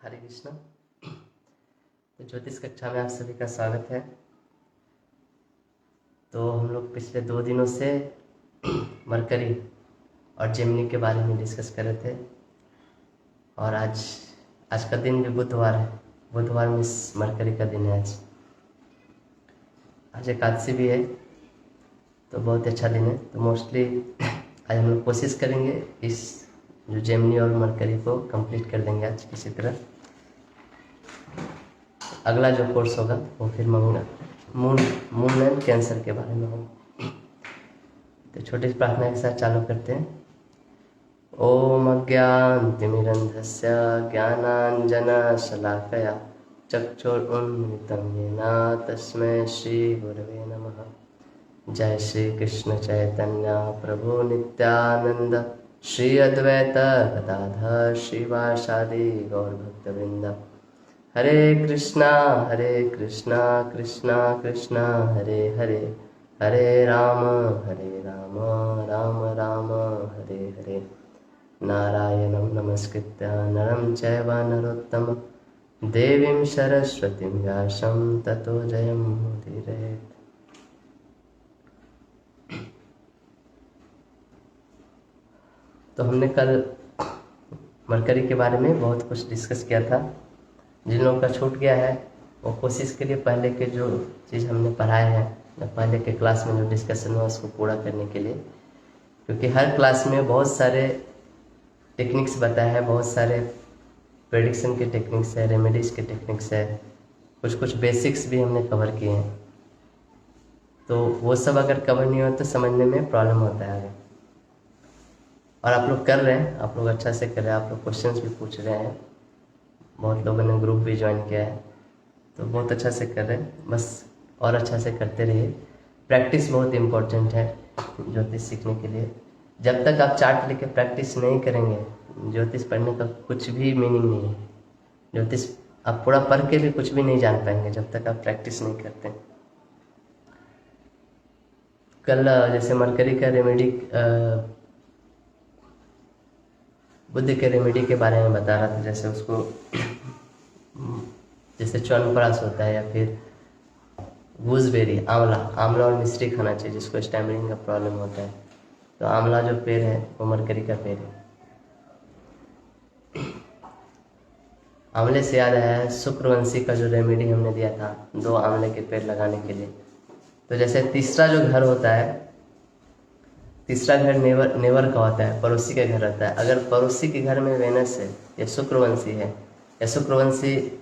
हरे कृष्णा। तो ज्योतिष कक्षा में आप सभी का स्वागत है। तो हम लोग पिछले 2 दिनों से मरकरी और जेमिनी के बारे में डिस्कस कर रहे थे और आज का दिन भी बुधवार है। बुधवार में मरकरी का दिन है। आज एकादशी भी है, तो बहुत अच्छा दिन है। तो मोस्टली आज हम लोग कोशिश करेंगे इस जो जेमिनी और मरकरी को कंप्लीट कर देंगे आज किसी तरह। अगला जो कोर्स होगा वो फिर मून एंड कैंसर के बारे में होगा। तो छोटी सी प्रार्थना के साथ चालू करते हैं। ओम अज्ञानतिमिरन्धस्य ज्ञानाञ्जनशलाकया चक्षुरुन्मिलितं येन तस्मै श्रीगुरवे नमः। जय श्री कृष्ण चैतन्य प्रभु नित्यानंद श्री अद्वैत गदाधर श्रीवासादि गौरभक्तवृंद। हरे कृष्णा कृष्णा कृष्णा हरे हरे, हरे राम राम राम हरे हरे। नारायणं नमस्कृत्य नरं चैव नरोत्तमं देवीं सरस्वतीं व्यासं ततो जयमुदीरयेत्। तो हमने कल मरकरी के बारे में बहुत कुछ डिस्कस किया था। जिन लोगों का छूट गया है वो कोशिश करिए पहले के जो चीज़ हमने पढ़ाए हैं या पहले के क्लास में जो डिस्कशन हुआ उसको पूरा करने के लिए, क्योंकि हर क्लास में बहुत सारे टेक्निक्स बताए हैं, बहुत सारे प्रेडिक्शन के टेक्निक्स है, रेमेडीज़ के टेक्निक्स है, कुछ बेसिक्स भी हमने कवर किए हैं। तो वो सब अगर कवर नहीं हो तो समझने में प्रॉब्लम होता है आगे। और आप लोग कर रहे हैं, आप लोग अच्छा से कर रहे हैं, आप लोग क्वेश्चंस भी पूछ रहे हैं, बहुत लोगों ने ग्रुप भी ज्वाइन किया है, तो बहुत अच्छा से कर रहे हैं। बस और अच्छा से करते रहिए। प्रैक्टिस बहुत इम्पोर्टेंट है ज्योतिष सीखने के लिए। जब तक आप चार्ट लेके प्रैक्टिस नहीं करेंगे ज्योतिष पढ़ने का कुछ भी मीनिंग नहीं है। ज्योतिष आप पूरा पढ़ के भी कुछ भी नहीं जान पाएंगे जब तक आप प्रैक्टिस नहीं करते। कल जैसे मरकरी का रेमेडी बुद्ध के रेमेडी के बारे में बता रहा था। जैसे उसको जैसे च्यवनप्राश होता है या फिर गूसबेरी, आंवला और मिश्री खाना चाहिए जिसको स्टैमरिंग का प्रॉब्लम होता है। तो आंवला जो पेड़ है वो मरकरी का पेड़ है। आंवले से याद आया शुक्रवंशी का जो रेमेडी हमने दिया था 2 आंवले के पेड़ लगाने के लिए। तो जैसे तीसरा जो घर होता है, तीसरा घर नेवर का होता है, पड़ोसी का घर होता है। अगर पड़ोसी के घर में वेनस है या शुक्रवंशी है या शुक्रवंशी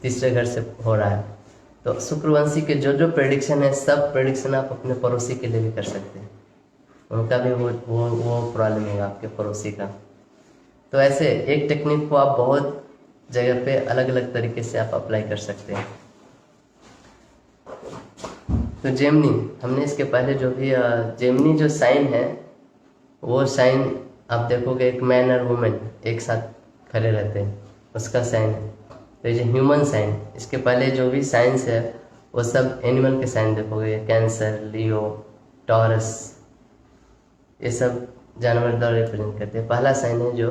तीसरे घर से हो रहा है, तो शुक्रवंशी के जो प्रेडिक्शन है सब प्रेडिक्शन आप अपने पड़ोसी के लिए भी कर सकते हैं। उनका भी वो प्रॉब्लम है आपके पड़ोसी का। तो ऐसे एक टेक्निक को आप बहुत जगह पे अलग अलग तरीके से आप अप्लाई कर सकते हैं। तो जेमिनी हमने इसके पहले जो भी जेमिनी जो साइन है वो साइन आप देखोगे एक मैन और वुमेन एक साथ खड़े रहते हैं, उसका साइन है। तो ये ह्यूमन साइन, इसके पहले जो भी साइंस है वो सब एनिमल के साइन देखोगे, कैंसर, लियो, टॉरस, ये सब जानवर द्वारा रिप्रेजेंट करते हैं। पहला साइन है जो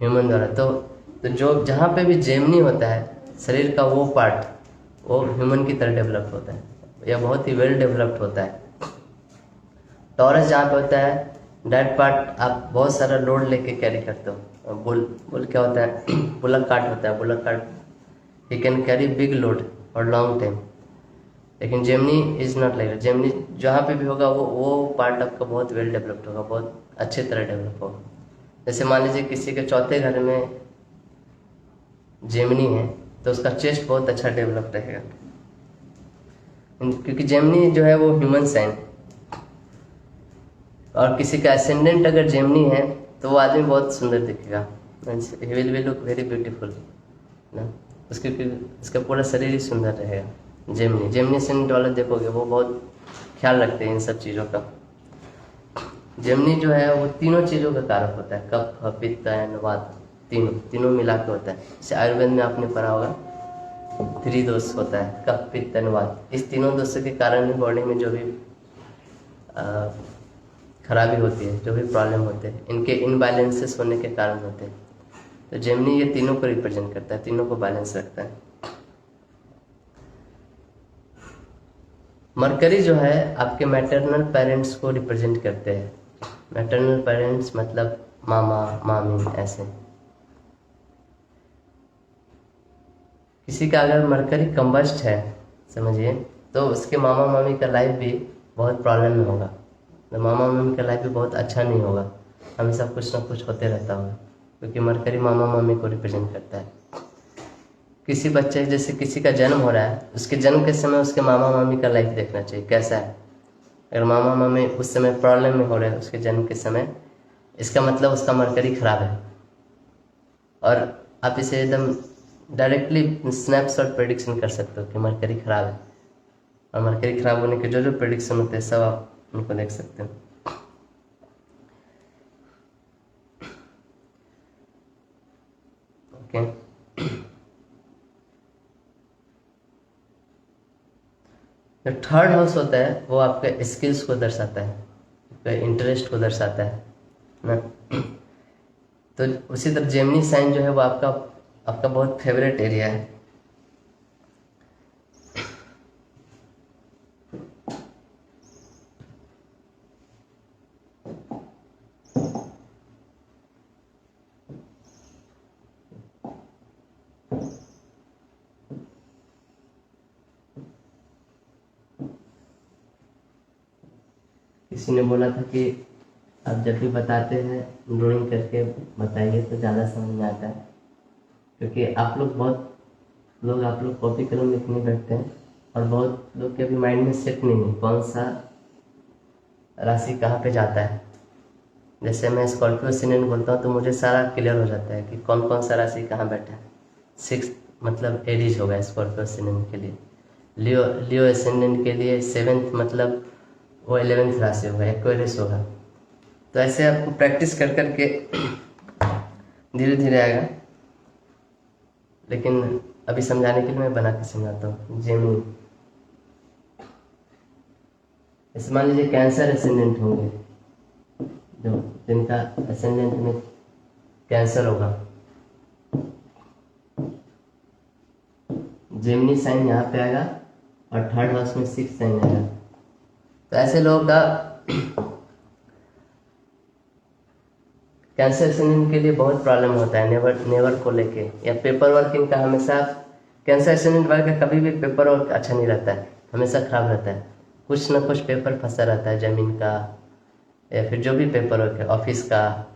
ह्यूमन द्वारा। तो जो जहाँ पे भी जेमिनी होता है शरीर का वो पार्ट वो ह्यूमन की तरह डेवलप्ड होता है या बहुत ही वेल डेवलप्ड होता है। टॉरस जहाँ पे होता है डेट पार्ट आप बहुत सारा लोड लेके कैरी करते हो। बुल क्या होता है बुलक कार्ट होता है। Bullock cart he can carry big load और लॉन्ग टाइम। लेकिन Gemini is not like. Gemini जहाँ पे भी होगा वो पार्ट आपका बहुत वेल डेवलप्ड होगा, बहुत अच्छे तरह डेवलप होगा। जैसे मान लीजिए किसी के चौथे घर में जेमिनी है तो उसका चेस्ट बहुत अच्छा डेवलप रहेगा, क्योंकि जेमिनी जो है वो ह्यूमन साइन। और किसी का एसेंडेंट अगर जेमिनी है तो वो आदमी बहुत सुंदर दिखेगा, he will be look very beautiful ना। उसका पूरा शरीर ही सुंदर रहेगा। जेमिनी एसेंडेंट वाला देखोगे वो बहुत ख्याल रखते हैं इन सब चीज़ों का। जेमिनी जो है वो तीनों चीज़ों का कारक होता है, कफ, पित्त एंड वात, तीनों मिला के होता है। जैसे आयुर्वेद में आपने पढ़ा होगा 3 दोष होता है, कफ, पित्त एंड वात। इस तीनों दोषों के कारण ही बॉडी में जो भी खराबी होती है, जो भी प्रॉब्लम होते हैं, इनके इनबैलेंसेस होने के कारण होते हैं। तो जेमिनी ये तीनों को रिप्रेजेंट करता है, तीनों को बैलेंस रखता है। मरकरी जो है आपके मैटरनल पेरेंट्स को रिप्रेजेंट करते हैं। मैटरनल पेरेंट्स मतलब मामा मामी ऐसे। किसी का अगर मरकरी कंबस्ट है समझिए, तो उसके मामा मामी का लाइफ भी बहुत प्रॉब्लम में होगा, तो मामा मामी का लाइफ भी बहुत अच्छा नहीं होगा, हमेशा कुछ ना कुछ होते रहता होगा, क्योंकि मरकरी मामा मामी को रिप्रेजेंट करता है। किसी बच्चे जैसे किसी का जन्म हो रहा है, उसके जन्म के समय उसके मामा मामी का लाइफ देखना चाहिए कैसा है। अगर मामा मामी उस समय प्रॉब्लम में हो रहे हैं उसके जन्म के समय, इसका मतलब उसका मरकरी खराब है। और आप इसे एकदम डायरेक्टली स्नैपशॉट प्रेडिक्शन कर सकते हो कि मरकरी खराब है, और मरकरी खराब होने के जो जो प्रेडिक्शन होते हैं सब आप उनको देख सकते हो। ओके, जो थर्ड हाउस होता है वो आपके स्किल्स को दर्शाता है, आपके इंटरेस्ट को दर्शाता है ना। तो उसी तरह जेमिनी साइन जो है वो आपका बहुत फेवरेट एरिया है। किसी ने बोला था कि आप जब भी बताते हैं ड्राइंग करके बताइए तो ज़्यादा समझ में आता है, क्योंकि आप लोग कॉपी कलम लिखने बैठते हैं और बहुत लोग के अभी माइंड में सेट नहीं है कौन सा राशि कहाँ पे जाता है। जैसे मैं स्कॉर्पियो एसेंडेंट बोलता हूँ तो मुझे सारा क्लियर हो जाता है कि कौन कौन सा राशि कहाँ बैठा है। 6 मतलब एरीज होगा स्कॉर्पियो एसेंडेंट के लिए, लियो एसेंडेंट के लिए 7th मतलब वो 11th राशि होगा, एक्वेरियस होगा। तो ऐसे आपको प्रैक्टिस कर करके धीरे धीरे आएगा, लेकिन अभी समझाने के लिए मैं बना के समझाता हूँ। जेमिनी, इस मान लीजिए कैंसर एसेंडेंट होंगे, जो जिनका एसेंडेंट में कैंसर होगा, जेमिनी साइन यहाँ पे आएगा और थर्ड हाउस में 6 साइन आएगा। तो ऐसे लोगों का कैंसर एसेंडेंट के लिए बहुत प्रॉब्लम होता है नेवर को लेके, या पेपर वर्क इनका हमेशा। कैंसर एसेंडेंट वाले का कभी भी पेपर वर्क अच्छा नहीं रहता है, हमेशा खराब रहता है। कुछ ना कुछ पेपर फंसा रहता है, जमीन का या फिर जो भी पेपर वर्क है, ऑफिस का,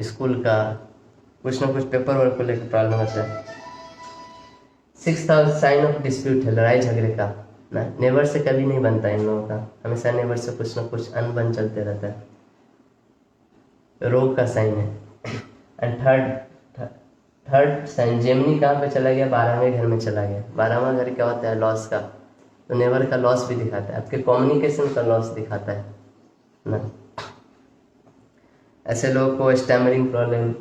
स्कूल का, कुछ ना कुछ पेपर वर्क को लेकर प्रॉब्लम होता है। 6th house sign of dispute है, लड़ाई झगड़े का ना। नेवर से कभी नहीं बनता इन लोगों का, हमेशा नेवर से कुछ ना कुछ अनबन चलते रहता है। रोग का साइन है। एंड थर्ड साइन जेमिनी कहाँ पे चला गया, 12वें घर में चला गया। 12वां घर क्या होता है, लॉस का। तो नेवर का लॉस भी दिखाता है, आपके कम्युनिकेशन का लॉस दिखाता है ना। ऐसे लोगों को स्टैमरिंग प्रॉब्लम,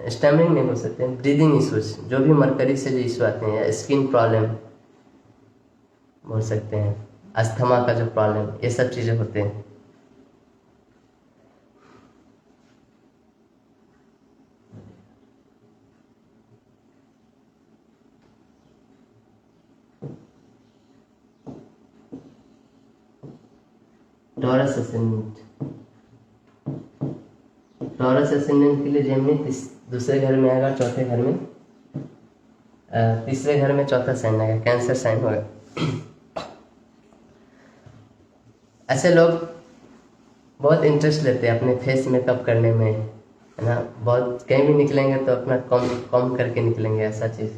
स्टैमरिंग नहीं बोल सकते, ब्रीदिंग इश्यूज, जो भी मरकरी से जो इशू आते हैं, या स्किन प्रॉब्लम बोल सकते हैं, अस्थमा का जो प्रॉब्लम, ये सब चीज़ें होते हैं। टॉरस एसेंडेंट के लिए जेमिनी दूसरे घर में आएगा, चौथे घर में, तीसरे घर में चौथा साइन आएगा, कैंसर साइन होगा। ऐसे लोग बहुत इंटरेस्ट लेते हैं अपने फेस मेकअप करने में, है ना। बहुत कहीं भी निकलेंगे तो अपना कॉम करके निकलेंगे, ऐसा चीज़।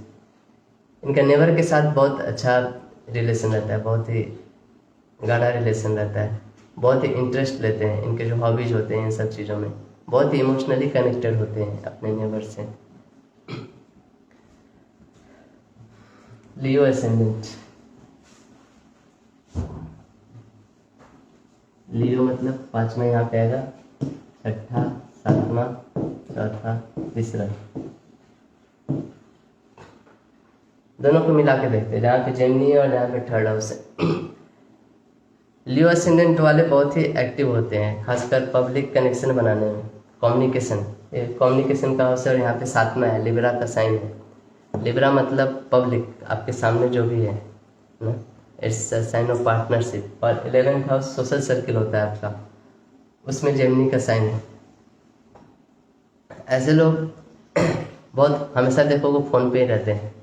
इनका नेवर के साथ बहुत अच्छा रिलेशन रहता है, बहुत ही गाढ़ा रिलेशन रहता है, बहुत ही इंटरेस्ट लेते हैं। इनके जो हॉबीज होते हैं इन सब चीज़ों में, बहुत ही इमोशनली कनेक्टेड होते हैं अपने नेबर से। लियो एसेंडेंट, लियो मतलब 5वां यहाँ पे आएगा, 6ठा, 7वां, चौथा, तीसरा, दोनों को मिला के देखते हैं, जहाँ पे जेमिनी है और जहाँ पे थर्ड हाउस है। लियो एसेंडेंट वाले बहुत ही एक्टिव होते हैं, खासकर पब्लिक कनेक्शन बनाने में। कम्युनिकेशन, ये कम्युनिकेशन का हाउस है और यहाँ पे साथ में है लिब्रा का साइन है। लिब्रा मतलब पब्लिक, आपके सामने जो भी है ना, इट्स साइन ऑफ पार्टनरशिप। और 11th हाउस सोशल सर्किल होता है आपका, उसमें जेमिनी का साइन है। ऐसे लोग बहुत हमेशा देखोगे फ़ोन पे ही रहते हैं,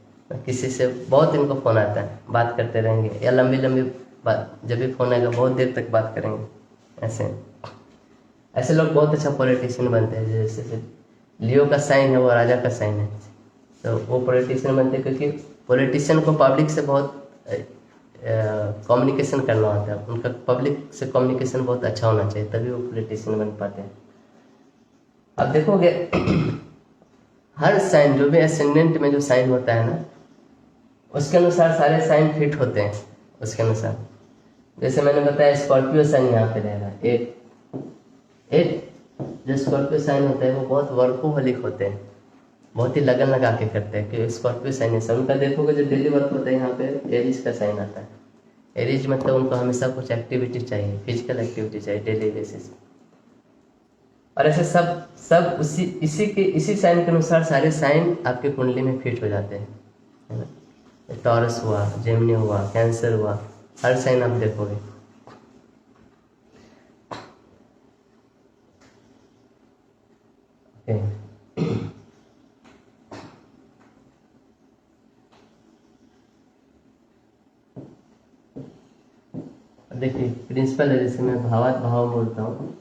किसी से बहुत इनको फ़ोन आता है, बात करते रहेंगे या लंबी लंबी बात, जब भी फ़ोन आएगा बहुत देर तक बात करेंगे। ऐसे लोग बहुत अच्छा पॉलिटिशियन बनते हैं। जैसे लियो का साइन है, वो राजा का साइन है, तो वो पॉलिटिशियन बनते हैं क्योंकि पॉलिटिशियन को पब्लिक से बहुत कम्युनिकेशन करना होता है। उनका पब्लिक से कम्युनिकेशन बहुत अच्छा होना चाहिए, तभी वो पॉलिटिशियन बन पाते हैं। अब देखोगे हर साइन, जो भी एसेंडेंट में जो साइन होता है ना, उसके अनुसार सारे साइन फिट होते हैं उसके अनुसार। जैसे मैंने बताया स्कॉर्पियो साइन यहाँ पे रहेगा, एट जो स्कॉर्पियो साइन होता है वो बहुत वर्कोहलिक होते हैं, बहुत ही लगन लगा के करते हैं कि स्कॉर्पियो साइन है। उनका देखोगे जो डेली वर्क होता है यहाँ पे एरीज का साइन आता है। एरीज मतलब उनको हमेशा कुछ एक्टिविटी चाहिए, फिजिकल एक्टिविटी चाहिए डेली बेसिस। और ऐसे सब इसी साइन के अनुसार सारे साइन आपके कुंडली में फिट हो जाते हैं, है ना। टॉरस हुआ, जेमिनी हुआ, कैंसर हुआ, हर साइन आप देखोगे। देखिए प्रिंसिपल है, जैसे मैं भावात भाव बोलता हूँ।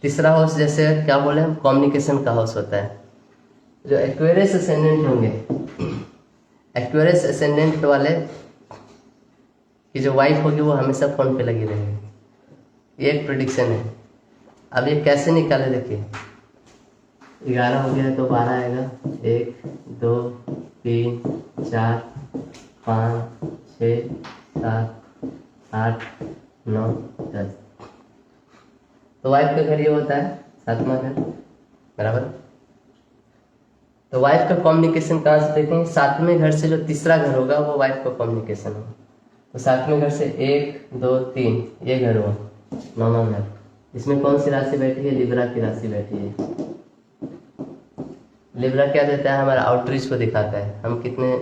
तीसरा हाउस जैसे क्या बोले हम, कम्युनिकेशन का हाउस होता है। जो एक्वेरियस असेंडेंट होंगे, एक्वेरियस असेंडेंट वाले की जो वाइफ होगी वो हमेशा फोन पे लगी रहेगी, ये एक प्रेडिक्शन है। अब ये कैसे निकाले, देखिए 11 हो गया तो 12 आएगा, 1 2 3 4 5 6 7 8 9 10। तो वाइफ का घर ये होता है 7वां घर, बराबर। तो वाइफ का कम्युनिकेशन कहाँ से देखेंगे, 7वें घर से जो तीसरा घर होगा वो वाइफ का कम्युनिकेशन होगा। तो 7वें घर से 1 2 3 ये घर हुआ 9वां घर। इसमें कौन सी राशि बैठी है, लिब्रा की राशि बैठी है। लिब्रा क्या देता है, हमारा आउटरीच को दिखाता है, हम कितने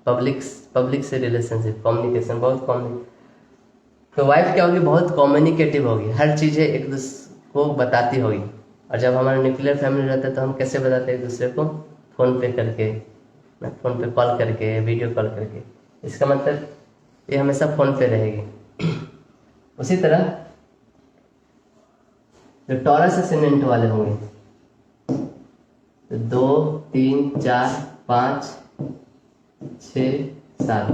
पब्लिक से रिलेशनशिप, कम्युनिकेशन बहुत कम्युनिक। तो वाइफ क्या होगी, बहुत कम्युनिकेटिव होगी, हर चीज़ें एक दूसरे को बताती होगी। और जब हमारा न्यूक्लियर फैमिली रहता है तो हम कैसे बताते हैं एक दूसरे को, फ़ोन पे करके, फ़ोन पे कॉल करके, वीडियो कॉल करके। इसका मतलब ये हमेशा फ़ोन पे रहेगी। उसी तरह जो टॉरस असेंडेंट वाले होंगे, तो 2 3 4 5 6 7,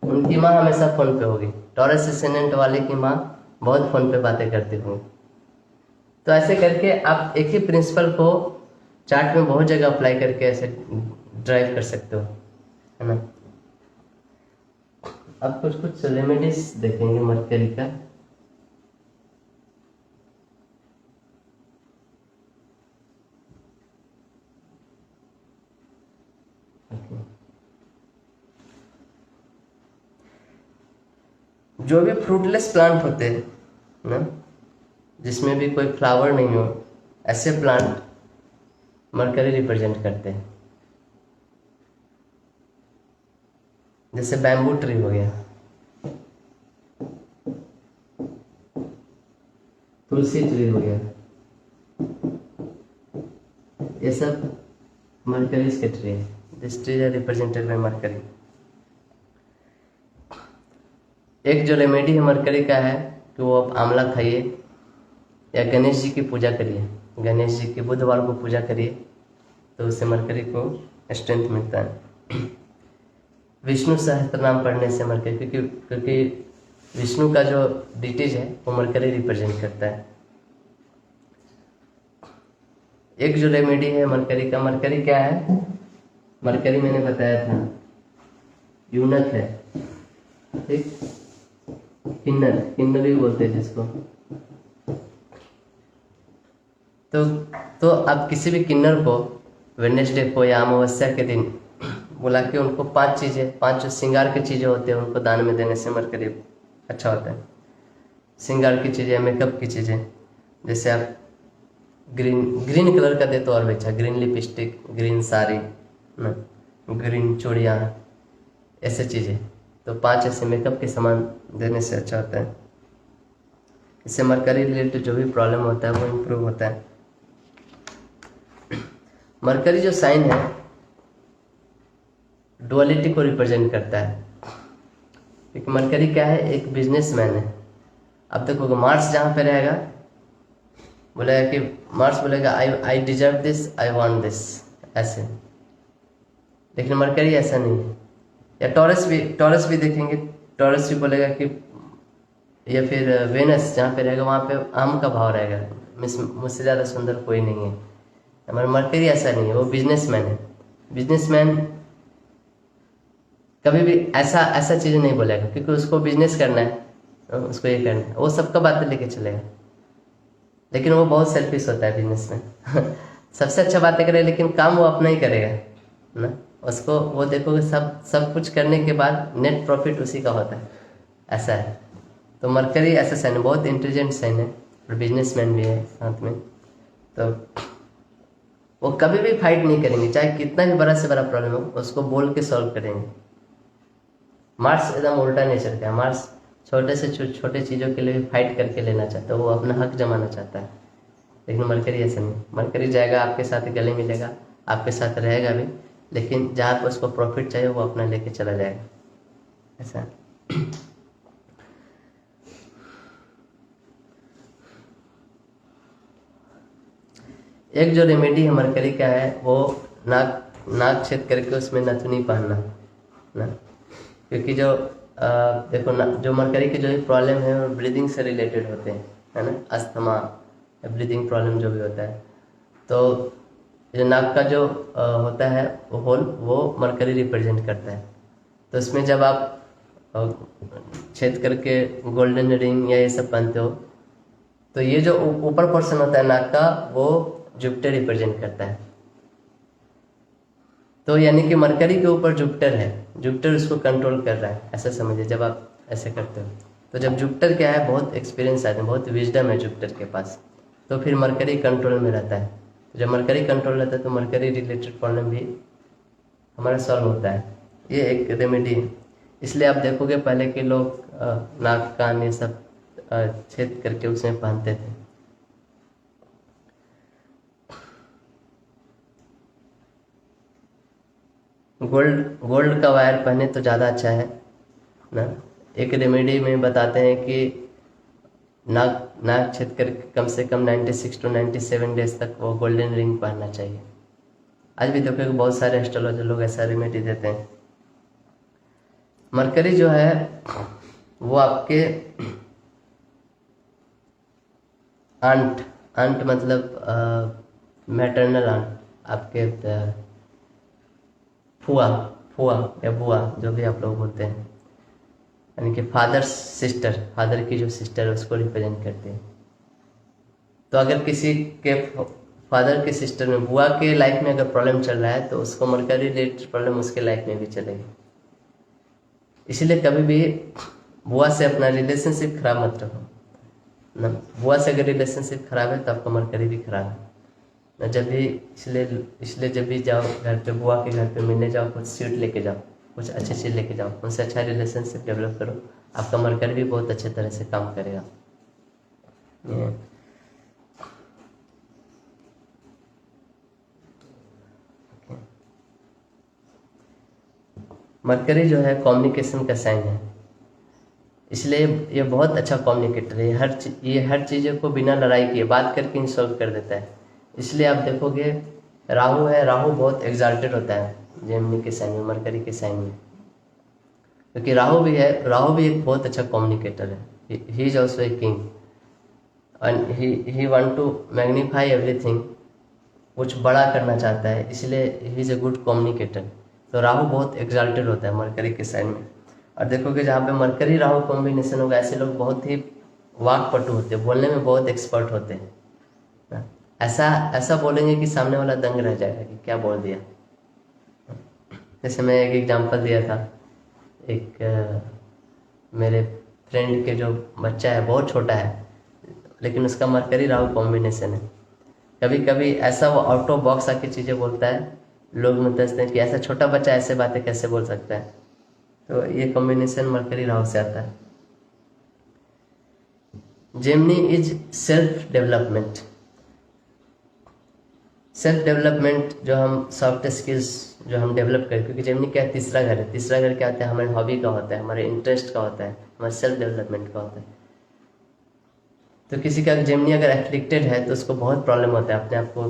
उनकी माँ हमेशा फ़ोन पे होगी। टॉरस असेंडेंट वाले की माँ बहुत फ़ोन पे बातें करती होंगी। तो ऐसे करके आप एक ही प्रिंसिपल को चार्ट में बहुत जगह अप्लाई करके ऐसे ड्राइव कर सकते हो, है ना। अब कुछ रेमेडीज देखेंगे मरकरी का। जो भी फ्रूटलेस प्लांट होते हैं ना, जिसमें भी कोई फ्लावर नहीं हो, ऐसे प्लांट मरकरी रिप्रेजेंट करते हैं। जैसे बैम्बू ट्री हो गया, तुलसी ट्री हो गया, ये सब मरकरी के ट्री है। This tree are represented by Mercury. एक जो रेमेडी है मरकरी का है कि वो आप आंवला खाइए या गणेश जी की पूजा करिए। गणेश जी की बुधवार को पूजा करिए तो उससे मरकरी को स्ट्रेंथ मिलता है। विष्णु सहस्त्र नाम पढ़ने से मरकरी, क्योंकि विष्णु का जो डिटीज है वो मरकरी रिप्रेजेंट करता है। एक जो रेमेडी है मरकरी का, मरकरी क्या है, मरकरी मैंने बताया था यूनक है, ठीक, किन्नर भी बोलते हैं जिसको। तो आप किसी भी किन्नर को वेडनेसडे को या अमावस्या के दिन बुला के उनको 5 चीज़ें, 5 जो श्रृंगार की चीज़ें होती हैं उनको दान में देने से मरकरी अच्छा होता है। श्रृंगार की चीज़ें, मेकअप की चीज़ें, जैसे आप ग्रीन ग्रीन कलर का दे तो और भी अच्छा, ग्रीन लिपस्टिक, ग्रीन साड़ी ना, ग्रीन चूड़ियाँ, ऐसे चीज़ें। तो 5 ऐसे मेकअप के सामान देने से अच्छा होता है। इससे मरकरी रिलेटेड जो भी प्रॉब्लम होता है वो इम्प्रूव होता है। मरकरी जो साइन है डुअलिटी को रिप्रेजेंट करता है, क्योंकि मरकरी क्या है, एक बिजनेसमैन है। अब देखोगे मार्स जहाँ पे रहेगा बोलेगा कि मार्स बोलेगा I deserve this, I want this, ऐसे। लेकिन मरकरी ऐसा नहीं है। या टॉरस भी देखेंगे, टॉरस भी बोलेगा कि, या फिर वेनस जहाँ पे रहेगा वहाँ पे आम का भाव रहेगा, मुझसे ज़्यादा सुंदर कोई नहीं है। हमारा मरकरी ऐसा नहीं है, वो बिजनेसमैन है। बिजनेसमैन कभी भी ऐसा ऐसा चीज़ नहीं बोलेगा, क्योंकि उसको बिजनेस करना है, उसको ये करना है, वो सबका बातें लेके चलेगा। लेकिन वो बहुत सेल्फिश होता है बिजनेस में सबसे अच्छा बातें करे, लेकिन काम वो अपना ही करेगा ना। उसको वो देखोगे सब कुछ करने के बाद नेट प्रॉफिट उसी का होता है, ऐसा है। तो मरकरी ऐसा साइन है, बहुत इंटेलिजेंट साइन है, और बिजनेसमैन भी है साथ में। तो वो कभी भी फाइट नहीं करेंगे, चाहे कितना भी बड़ा से बड़ा प्रॉब्लम हो उसको बोल के सॉल्व करेंगे। मार्स एकदम उल्टा नेचर का है। मार्स छोटे से छोटे चीज़ों के लिए भी फाइट करके लेना चाहता है, वो अपना हक जमाना चाहता है। लेकिन मरकरी ऐसा नहीं, मरकरी जाएगा आपके साथ गले मिलेगा, आपके साथ रहेगा भी, लेकिन जहाँ पर उसको प्रॉफिट चाहिए वो अपना लेके चला जाएगा, ऐसा। एक जो रेमेडी है मरकरी का है, वो नाक छेद करके उसमें नथुनी पहनना ना, क्योंकि जो देखो ना, जो मरकरी के जो भी प्रॉब्लम है वो ब्रीदिंग से रिलेटेड होते हैं, है ना, अस्थमा, ब्रीदिंग प्रॉब्लम जो भी होता है। तो जो नाक का जो होता है वो होल, वो मरकरी रिप्रेजेंट करता है। तो इसमें जब आप छेद करके गोल्डन रिंग या ये सब पहनते हो, तो ये जो ऊपर पोर्शन होता है नाक का, वो जुपिटर रिप्रेजेंट करता है। तो यानी कि मरकरी के ऊपर जुपिटर है, जुपिटर उसको कंट्रोल कर रहा है, ऐसा समझिए जब आप ऐसे करते हो। तो जब जुपिटर क्या है, बहुत एक्सपीरियंस आदमी, बहुत विजडम है जुपिटर के पास, तो फिर मरकरी कंट्रोल में रहता है। तो जब मरकरी कंट्रोल रहता है तो मरकरी रिलेटेड प्रॉब्लम भी हमारा सॉल्व होता है। ये एक रेमेडी है। इसलिए आप देखोगे पहले के लोग नाक कान ये सब छेद करके उसमें पहनते थे। गोल्ड का वायर पहने तो ज़्यादा अच्छा है ना। एक रेमेडी में बताते हैं कि नाक छेद कर कम से कम 96 to 97 डेज तक वो गोल्डन रिंग पहनना चाहिए। आज भी देखो बहुत सारे एस्ट्रोलॉजर लोग ऐसा रेमेडी देते हैं। मरकरी जो है वो आपके आंट मतलब मैटरनल आंट, आपके फुआ फुआ या बुआ, जो भी आप लोग बोलते हैं, यानी कि फादर की जो सिस्टर है उसको रिप्रेजेंट करते हैं। तो अगर किसी के फादर के सिस्टर में, बुआ के लाइफ में अगर प्रॉब्लम चल रहा है तो उसको मरकरी रिलेटेड प्रॉब्लम उसके लाइफ में भी चलेगी। इसलिए कभी भी बुआ से अपना रिलेशनशिप खराब मत रखो ना। बुआ से अगर रिलेशनशिप खराब है तो आपका मरकरी भी खराब है ना। जब भी इसलिए जब भी जाओ घर पे, बुआ के घर पे मिलने जाओ, कुछ स्वीट लेके जाओ, कुछ अच्छी चीज़ लेके जाओ, उनसे अच्छा रिलेशनशिप डेवलप करो, आपका मरकरी भी बहुत अच्छे तरह से काम करेगा। मरकरी जो है कम्युनिकेशन का साइन है, इसलिए ये बहुत अच्छा कम्युनिकेटर है। ये हर चीज़ों को बिना लड़ाई किए बात करके ही सॉल्व कर देता है। इसलिए आप देखोगे राहु है, राहु बहुत एग्जाल्टेड होता है जेमिनी के साइन में, मरकरी के साइन में, क्योंकि राहु भी एक बहुत अच्छा कम्युनिकेटर है। He is also a king and he want to magnify everything, कुछ बड़ा करना चाहता है, इसलिए he is a good communicator. तो राहु बहुत एग्जाल्टेड होता है मरकरी के साइन में। और देखोगे जहाँ पे मरकरी राहु कॉम्बिनेशन होगा, ऐसे लोग बहुत ही वाकपटु होते हैं, बोलने में बहुत एक्सपर्ट होते हैं। ऐसा बोलेंगे कि सामने वाला दंग रह जाएगा कि क्या बोल दिया। जैसे मैं एक एग्जांपल दिया था, एक मेरे फ्रेंड के जो बच्चा है बहुत छोटा है, लेकिन उसका मरकरी राहु कॉम्बिनेशन है। कभी कभी ऐसा वो आउट ऑफ बॉक्स आके चीज़ें बोलता है, लोग सोचते हैं कि ऐसा छोटा बच्चा ऐसे बातें कैसे बोल सकता है। तो ये कॉम्बिनेशन मरकरी राहु से आता है। Gemini is self development. Self development जो हम सॉफ्ट स्किल्स जो हम डेवलप करें, क्योंकि जेमिनी क्या है, तीसरा घर है। तीसरा घर क्या होता है, हमारे हॉबी का होता है, हमारे इंटरेस्ट का होता है, हमारे सेल्फ डेवलपमेंट का होता है। तो किसी का जेमिनी अगर एफ्लिक्टेड है तो उसको बहुत प्रॉब्लम होता है अपने आप को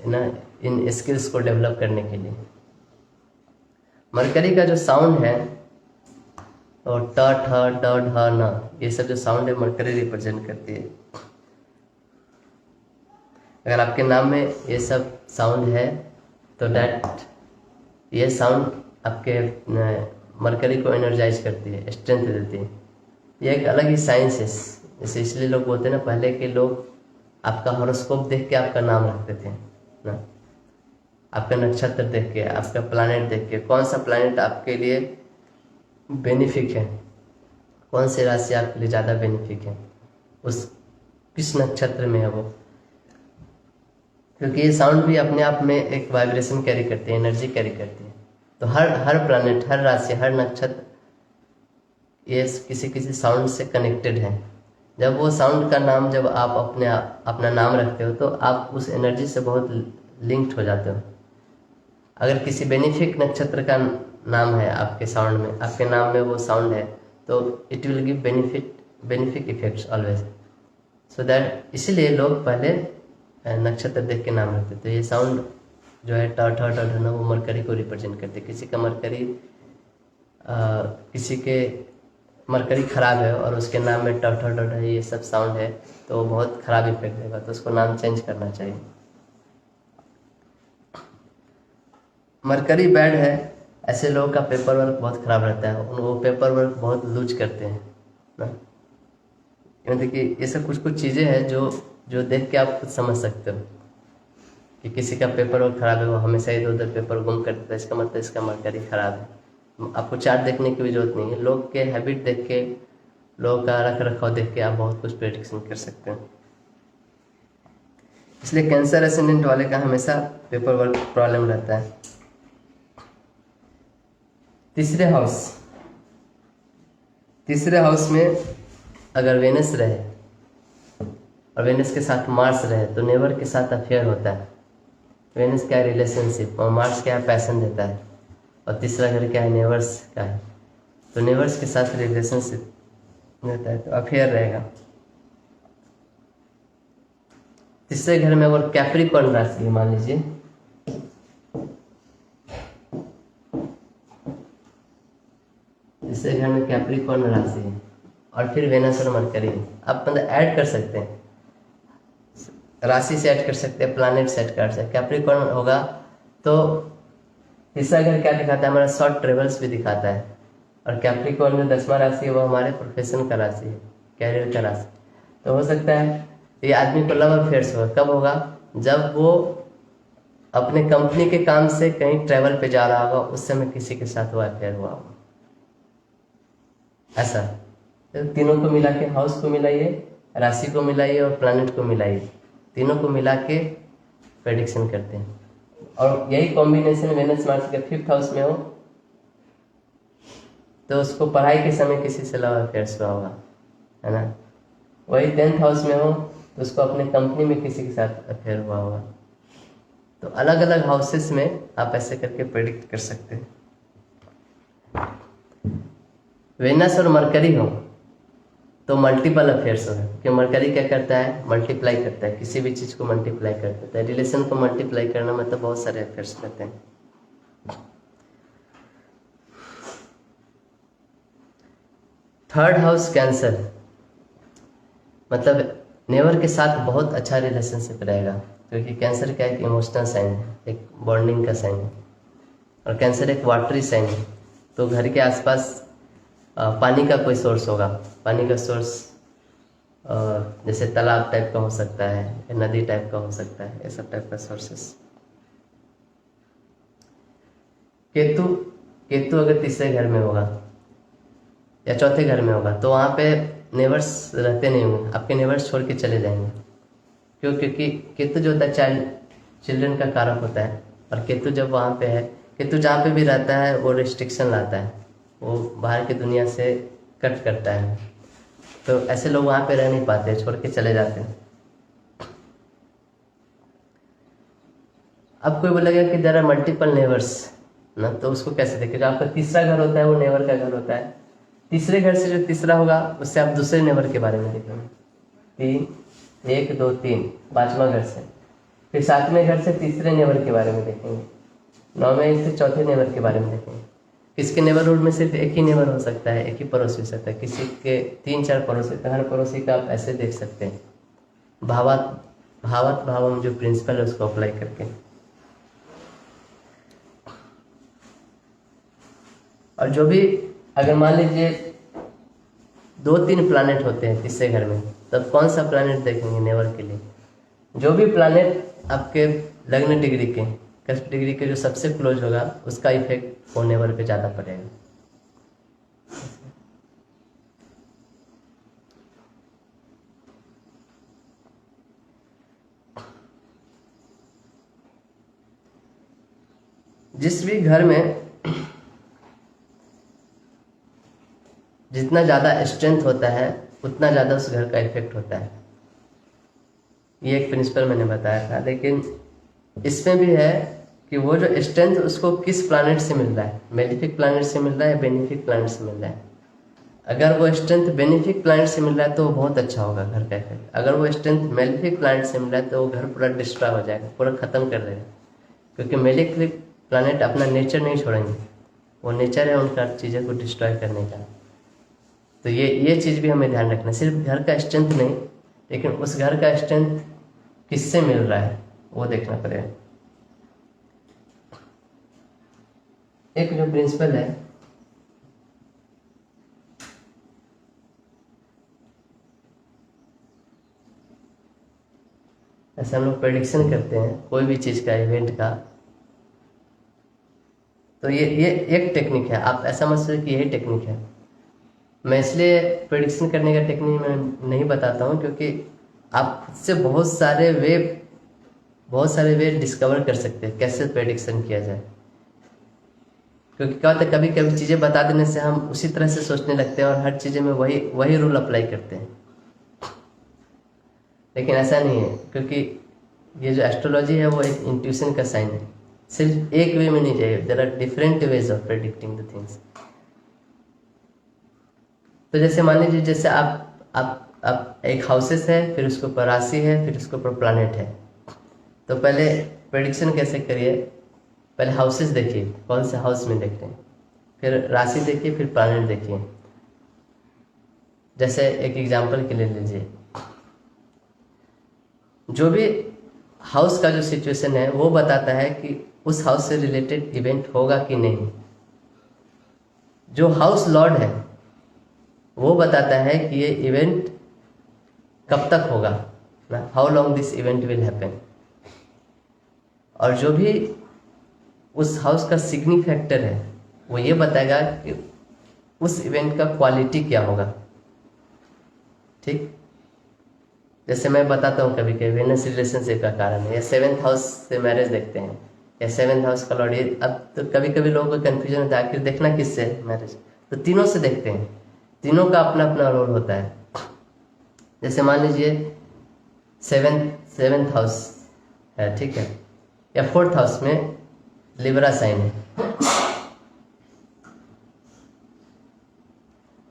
ना इन स्किल्स को डेवलप करने के लिए। मरकरी का जो साउंड है और ट ठ ड ढ न, ये सब जो साउंड है मरकरी रिप्रेजेंट करती है। अगर आपके नाम में ये सब साउंड है तो डैट ये साउंड आपके मरकरी को एनर्जाइज करती है, स्ट्रेंथ देती है। ये एक अलग ही साइंस है। जैसे इसलिए लोग बोलते हैं ना, पहले के लोग आपका हॉरोस्कोप देख के आपका नाम रखते थे ना, आपका नक्षत्र देख के, आपका प्लैनेट देख के, कौन सा प्लैनेट आपके लिए बेनिफिक है, कौन सी राशि आपके लिए ज़्यादा बेनिफिक है, उस किस नक्षत्र में है वो। क्योंकि ये साउंड भी अपने आप में एक वाइब्रेशन कैरी करती है, एनर्जी कैरी करती है। तो हर प्लैनेट, हर राशि, हर नक्षत्र ये किसी किसी साउंड से कनेक्टेड है। जब वो साउंड का नाम, जब आप अपना नाम रखते हो तो आप उस एनर्जी से बहुत लिंक्ड हो जाते हो। अगर किसी बेनिफिक नक्षत्र का नाम है आपके साउंड में, आपके नाम में वो साउंड है, तो it will give benefic effects always. So that इसीलिए लोग पहले नक्षत्र देख के नाम रखते थे। ये साउंड जो है ट ठ ड ढ न, वो मरकरी को रिप्रेजेंट करते। किसी का मरकरी किसी के मरकरी खराब है और उसके नाम में ट ठ ड ढ ये सब साउंड है तो वो बहुत खराब इफेक्ट देगा, तो उसको नाम चेंज करना चाहिए। मरकरी बैड है, ऐसे लोगों का पेपर वर्क बहुत खराब रहता है, वो पेपर वर्क बहुत लूज करते हैं ना। मतलब कि ये सब कुछ कुछ चीज़ें हैं जो देख के आप खुद समझ सकते हो कि किसी का पेपर वर्क खराब है, वो हमेशा इधर उधर पेपर गुम कर देता है, इसका मतलब इसका मरकरी खराब है। आपको चार्ट देखने की भी जरूरत नहीं है, लोग के हैबिट देख के, लोगों का रख रखाव देख के आप बहुत कुछ प्रेडिक्शन कर सकते हैं। इसलिए कैंसर एसेंडेंट वाले का हमेशा पेपर वर्क प्रॉब्लम रहता है। तीसरे हाउस में अगर वेनस रहे और वेनस के साथ मार्स रहे तो नेबर के साथ अफेयर होता है। वेनस क्या है, रिलेशनशिप, और मार्स क्या है, पैशन देता है, और तीसरा घर क्या है, नेबर्स का है। तो नेबर्स के साथ रिलेशनशिप रहता है तो अफेयर रहेगा। तीसरे घर में अगर कैप्रिकॉर्न राशि है, मान लीजिए तीसरे घर में कैप्रिकॉर्न राशि है और फिर वेनस और मरकरी है, आप मतलब ऐड कर सकते हैं, राशि से ऐड कर सकते हैं, प्लैनेट से ऐड कर सकते हैं। कैप्रिकॉर्न होगा तो तीसरा घर क्या दिखाता है, हमारा शॉर्ट ट्रेवल्स भी दिखाता है। और कैप्रिकॉर्न में 10वां राशि है, वो हमारे प्रोफेशन का राशि है, कैरियर का राशि। तो हो सकता है ये आदमी को लव अफेयर्स होगा। कब होगा, जब वो अपने कंपनी के काम से कहीं ट्रैवल पे जा रहा होगा, उस समय किसी के साथ वो अफेयर हुआ होगा। ऐसा तो तीनों को मिला के, हाउस को मिलाइए, राशि को मिलाइए और प्लैनेट को मिलाइए, तीनों को मिला के प्रेडिक्शन करते हैं। और यही कॉम्बिनेशन वेनस मार्स के 5th हाउस में हो तो उसको पढ़ाई के समय किसी से लव अफेयर्स हुआ होगा, है ना। वही 10th हाउस में हो तो उसको अपने कंपनी में किसी के साथ अफेयर हुआ होगा। तो अलग अलग हाउसेस में आप ऐसे करके प्रेडिक्ट कर सकते हैं। वेनस और मरकरी हो तो मल्टीपल अफेयर्स होगा, क्योंकि मरकरी क्या करता है, मल्टीप्लाई करता है, किसी भी चीज़ को मल्टीप्लाई कर देता है। रिलेशन को मल्टीप्लाई करना मतलब बहुत सारे अफेयर्स रहते हैं। थर्ड हाउस कैंसर, मतलब नेबर के साथ बहुत अच्छा रिलेशनशिप रहेगा, क्योंकि कैंसर क्या एक इमोशनल साइन है, एक बॉन्डिंग का साइन है, और कैंसर एक वाटरी साइन है। तो घर के आसपास पानी का कोई सोर्स होगा, पानी का सोर्स जैसे तालाब टाइप का हो सकता है, नदी टाइप का हो सकता है, ये सब टाइप का सोर्सेस। केतु अगर तीसरे घर में होगा या चौथे घर में होगा तो वहाँ पे नेबर्स रहते नहीं होंगे, आपके नेबर्स छोड़ के चले जाएंगे। क्यों? क्योंकि केतु जो होता है चिल्ड्रन का कारक होता है, और केतु जब वहाँ पे है, केतु जहाँ पे भी रहता है वो रिस्ट्रिक्शन लाता है, वो बाहर की दुनिया से कट करता है। तो ऐसे लोग वहाँ पे रह नहीं पाते, छोड़ के चले जाते हैं। अब कोई बोलेगा कि देयर आर मल्टीपल नेबर्स ना, तो उसको कैसे देखें? जो आपका तीसरा घर होता है वो नेबर का घर होता है। तीसरे घर से जो तीसरा होगा उससे आप दूसरे नेबर के बारे में देखेंगे। 3 1 2 3 5वां घर से, फिर 7वें घर से तीसरे नेबर के बारे में देखेंगे। 9वें से चौथे नेबर के बारे में देखेंगे। किसके नेबरहुड में सिर्फ एक ही नेबर हो सकता है, एक ही पड़ोसी हो सकता है, किसी के 3-4 पड़ोसी, तो हर पड़ोसी का आप ऐसे देख सकते हैं, भावत भावम जो प्रिंसिपल है उसको अप्लाई करके। और जो भी अगर मान लीजिए 2-3 प्लैनेट होते हैं तीसरे घर में, तब कौन सा प्लैनेट देखेंगे नेबर के लिए? जो भी प्लैनेट आपके लग्न डिग्री के, कस्प डिग्री के जो सबसे क्लोज होगा उसका इफेक्ट वो नेबर पे ज़्यादा पड़ेगा। जिस भी घर में जितना ज़्यादा स्ट्रेंथ होता है उतना ज़्यादा उस घर का इफेक्ट होता है। ये एक प्रिंसिपल मैंने बताया था, लेकिन इसमें भी है कि वो जो स्ट्रेंथ उसको किस प्लैनेट से मिल रहा है, मेलिफिक प्लैनेट से मिल रहा है, बेनिफिक प्लैनेट से मिल रहा है। अगर वो स्ट्रेंथ बेनिफिक प्लैनेट से मिल रहा है तो वो बहुत अच्छा होगा घर का इफेक्ट। अगर वो स्ट्रेंथ मेलिफिक प्लैनेट से मिल रहा है तो वो घर पूरा डिस्ट्रॉय हो जाएगा, पूरा खत्म कर देगा। क्योंकि मेलिफिक प्लैनेट अपना नेचर नहीं छोड़ेंगे, वो नेचर है उनका चीज़ों को डिस्ट्रॉय करने का। तो ये चीज़ भी हमें ध्यान रखना, सिर्फ घर का स्ट्रेंथ नहीं, लेकिन उस घर का स्ट्रेंथ किससे मिल रहा है वो देखना पड़ेगा। एक जो प्रिंसिपल है, ऐसे हम लोग प्रेडिक्शन करते हैं कोई भी चीज़ का, इवेंट का, तो ये एक टेक्निक है। आप ऐसा मत सोचिए कि यही टेक्निक है। मैं इसलिए प्रेडिक्शन करने का टेक्निक मैं नहीं बताता हूँ क्योंकि आप खुद से बहुत सारे वे डिस्कवर कर सकते हैं कैसे प्रेडिक्शन किया जाए। क्योंकि क्या होता है, कभी कभी चीज़ें बता देने से हम उसी तरह से सोचने लगते हैं और हर चीज़ें में वही रूल अप्लाई करते हैं, लेकिन ऐसा नहीं है। क्योंकि ये जो एस्ट्रोलॉजी है वो एक इंट्यूशन का साइन है, सिर्फ एक वे में नहीं जाएगा। There are different ways of predicting the things. तो जैसे मान लीजिए, जैसे आप एक हाउसेस है, फिर उसके ऊपर राशि है, फिर उसके ऊपर प्लैनेट है। तो पहले प्रेडिक्शन कैसे करिए? पहले हाउसेस देखिए, कौन से हाउस में देखते हैं, फिर राशि देखिए, फिर प्लैनेट देखिए। जैसे एक एग्जांपल के लिए लीजिए, जो भी हाउस का जो सिचुएशन है वो बताता है कि उस हाउस से रिलेटेड इवेंट होगा कि नहीं। जो हाउस लॉर्ड है वो बताता है कि ये इवेंट कब तक होगा ना, how long this event will happen. और जो भी उस हाउस का सिग्निफैक्टर है वो ये बताएगा कि उस इवेंट का क्वालिटी क्या होगा। ठीक, जैसे मैं बताता हूँ कभी कभी वेनस रिलेशनशिप का कारण है, या 7th हाउस से मैरिज देखते हैं, या 7th हाउस का लॉर्ड। अब तो कभी कभी लोगों को कन्फ्यूजन होता है आखिर देखना किससे मैरिज, तो तीनों से देखते हैं, तीनों का अपना अपना रोल होता है। जैसे मान लीजिए 7th हाउस है, ठीक है, या 4th हाउस में लिब्रा साइन है,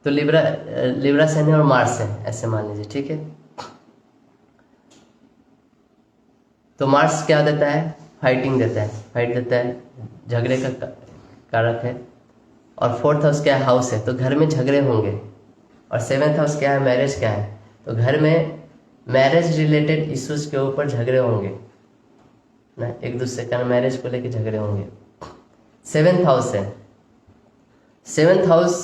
तो लिब्रा साइन है और मार्स है, ऐसे मान लीजिए, ठीक है। तो मार्स क्या देता है? फाइटिंग देता है, फाइट देता है, झगड़े का कारक है। और 4th हाउस क्या है? हाउस है, तो घर में झगड़े होंगे। और 7th हाउस क्या है? मैरिज क्या है, तो घर में मैरिज रिलेटेड इश्यूज के ऊपर झगड़े होंगे ना, एक दूसरे का मैरिज को लेकर झगड़े होंगे। 7th हाउस है, 7th हाउस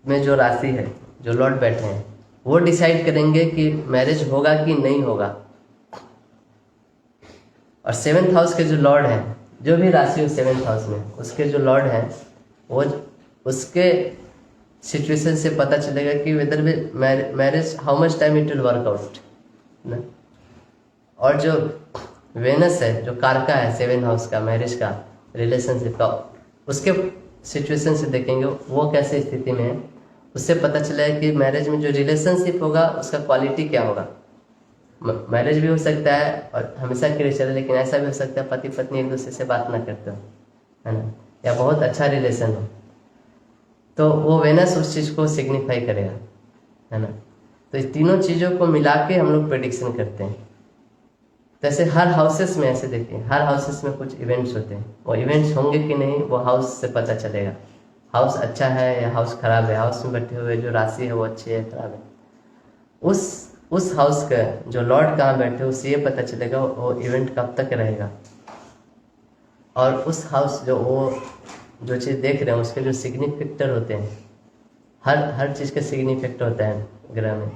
में जो राशि है, जो लॉर्ड बैठे हैं, वो डिसाइड करेंगे कि मैरिज होगा कि नहीं होगा। और 7th हाउस के जो लॉर्ड हैं, जो भी राशि हो 7th हाउस में, उसके जो लॉर्ड हैं, वो उसके सिचुएशन से पता चलेगा कि whether marriage how much time it will work out ना। और जो वेनस है, जो कारका है 7 हाउस का, मैरिज का, रिलेशनशिप का, उसके सिचुएशन से देखेंगे वो कैसे स्थिति में है, उससे पता चला है कि मैरिज में जो रिलेशनशिप होगा उसका क्वालिटी क्या होगा। मैरिज भी हो सकता है और हमेशा के लिए चले, लेकिन ऐसा भी हो सकता है पति पत्नी एक दूसरे से बात ना करते हो, है ना, या बहुत अच्छा रिलेशन हो, तो वो वेनस उस चीज़ को सिग्निफाई करेगा, है ना। तो इस तीनों चीज़ों को मिला के हम लोग प्रेडिक्शन करते हैं। जैसे हर हाउसेस में ऐसे देखिए, हर हाउसेस में कुछ इवेंट्स होते हैं, वो इवेंट्स होंगे कि नहीं वो हाउस से पता चलेगा, हाउस अच्छा है या हाउस खराब है, हाउस में बैठे हुए जो राशि है वो अच्छी है खराब है, उस हाउस का जो लॉर्ड कहाँ बैठे उससे ये पता चलेगा वो इवेंट कब तक रहेगा। और उस हाउस जो चीज़ देख रहे हैं उसके जो सिग्निफिकेटर होते हैं, हर चीज़ का सिग्निफिकेटर होता है ग्रह में,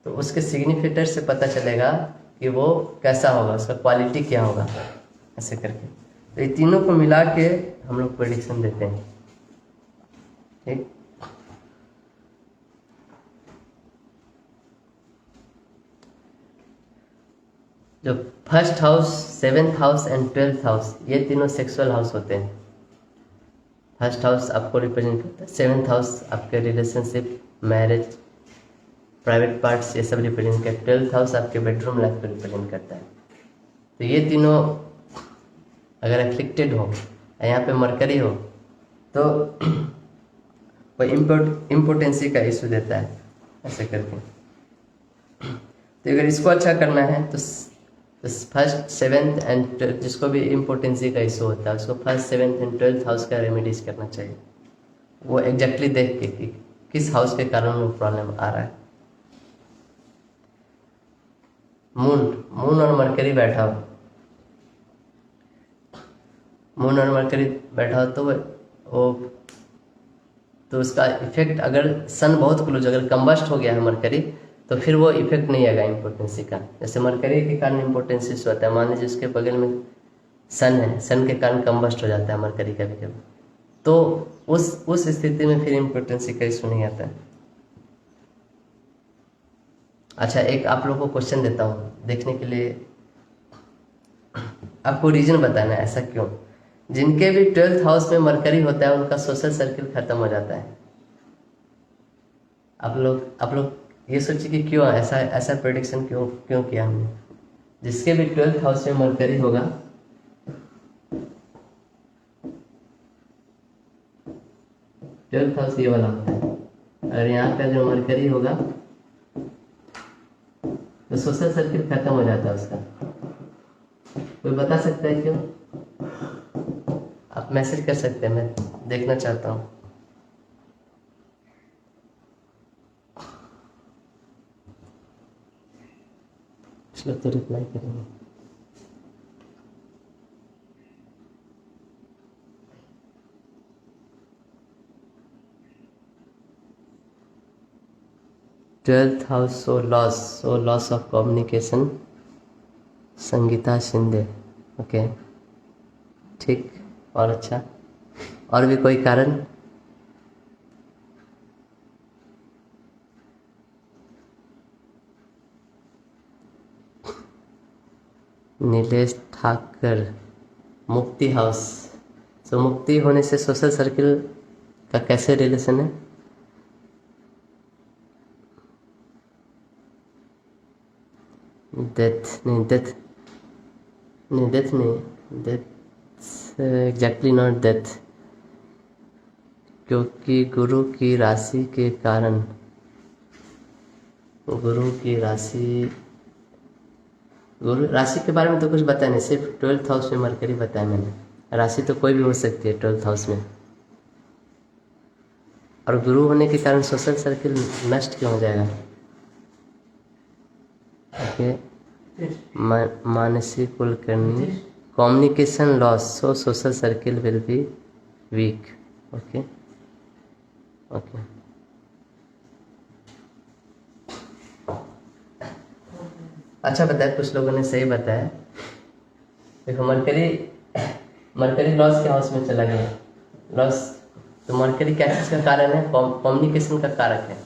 तो उसके सिग्निफिकेटर से पता चलेगा कि वो कैसा होगा, उसका क्वालिटी क्या होगा, ऐसे करके। तो ये तीनों को मिला के हम लोग प्रेडिक्शन देते हैं, ठीक। जो first house, 7th house and 12th house, ये तीनों सेक्सुअल हाउस होते हैं। फर्स्ट हाउस आपको रिप्रेजेंट करता है, 7th हाउस आपके रिलेशनशिप, मैरिज, प्राइवेट पार्ट्स, ये सब रिप्रेजेंट करता है। 12th हाउस आपके बेडरूम लाइफ को रिप्रेजेंट करता है। तो ये तीनों अगर एफ्लिक्टेड हो, यहाँ पे मरकरी हो, तो वो इम्पोर्टेंसी का इशू देता है, ऐसे करके। तो अगर इसको अच्छा करना है तो फर्स्ट, 7th एंड 12th, जिसको भी इम्पोर्टेंसी का इशू होता है उसको first, 7th and 12th house का रेमेडीज करना चाहिए। वो एग्जैक्टली देख के कि किस हाउस के कारण वो प्रॉब्लम आ रहा है। मून और मरकरी बैठा हो, मून और मरकरी बैठा हो तो उसका इफेक्ट, अगर सन बहुत क्लोज, अगर कंबस्ट हो गया है मरकरी, तो फिर वो इफेक्ट नहीं आएगा इम्पोर्टेंसी का। जैसे मरकरी के कारण इम्पोर्टेंसी होता है, मान लीजिए उसके बगल में सन है, सन के कारण कंबस्ट हो जाता है मरकरी कभी कभी, तो उस स्थिति में फिर इम्पोर्टेंसी का इशू नहीं आता है। अच्छा, एक आप लोगों को क्वेश्चन देता हूँ देखने के लिए, आपको रीजन बताना है ऐसा क्यों। जिनके भी 12th हाउस में मरकरी होता है उनका सोशल सर्किल खत्म हो जाता है। आप लोग ये सोचिए कि क्यों ऐसा प्रेडिक्शन क्यों किया हमने। जिसके भी 12th हाउस में मरकरी होगा, ट्वेल्थ हाउस ये वाला होता है, अगर यहाँ का जो मरकरी होगा तो सोशल सर्किल खत्म हो जाता है उसका। कोई बता सकता है क्यों? आप मैसेज कर सकते हैं, मैं देखना चाहता हूँ। कुछ लोग तो रिप्लाई करेंगे। Twelfth house, so loss of communication, Sangeeta Shinde. Okay, ठीक, और अच्छा, और भी कोई कारण? नीलेश ठाकर, मुक्ति हाउस। सो मुक्ति होने से सोशल सर्किल का कैसे रिलेशन है? डेथ एग्जैक्टली नॉट डेथ, क्योंकि गुरु की राशि के कारण, गुरु राशि के बारे में तो कुछ बताया नहीं, सिर्फ 12th हाउस में मरकरी बताया मैंने। राशि तो कोई भी हो सकती है 12th हाउस में, और गुरु होने के कारण सोशल सर्किल नष्ट क्यों हो जाएगा? Okay, Mansi Kulkarni, communication loss, so social circle will be weak. Okay, अच्छा बताया, कुछ लोगों ने सही बताया। देखो, मरकरी लॉस के हाउस में चला गया, लॉस, तो मरकरी क्या चीज़ का कारण है? कम्युनिकेशन का कारक है।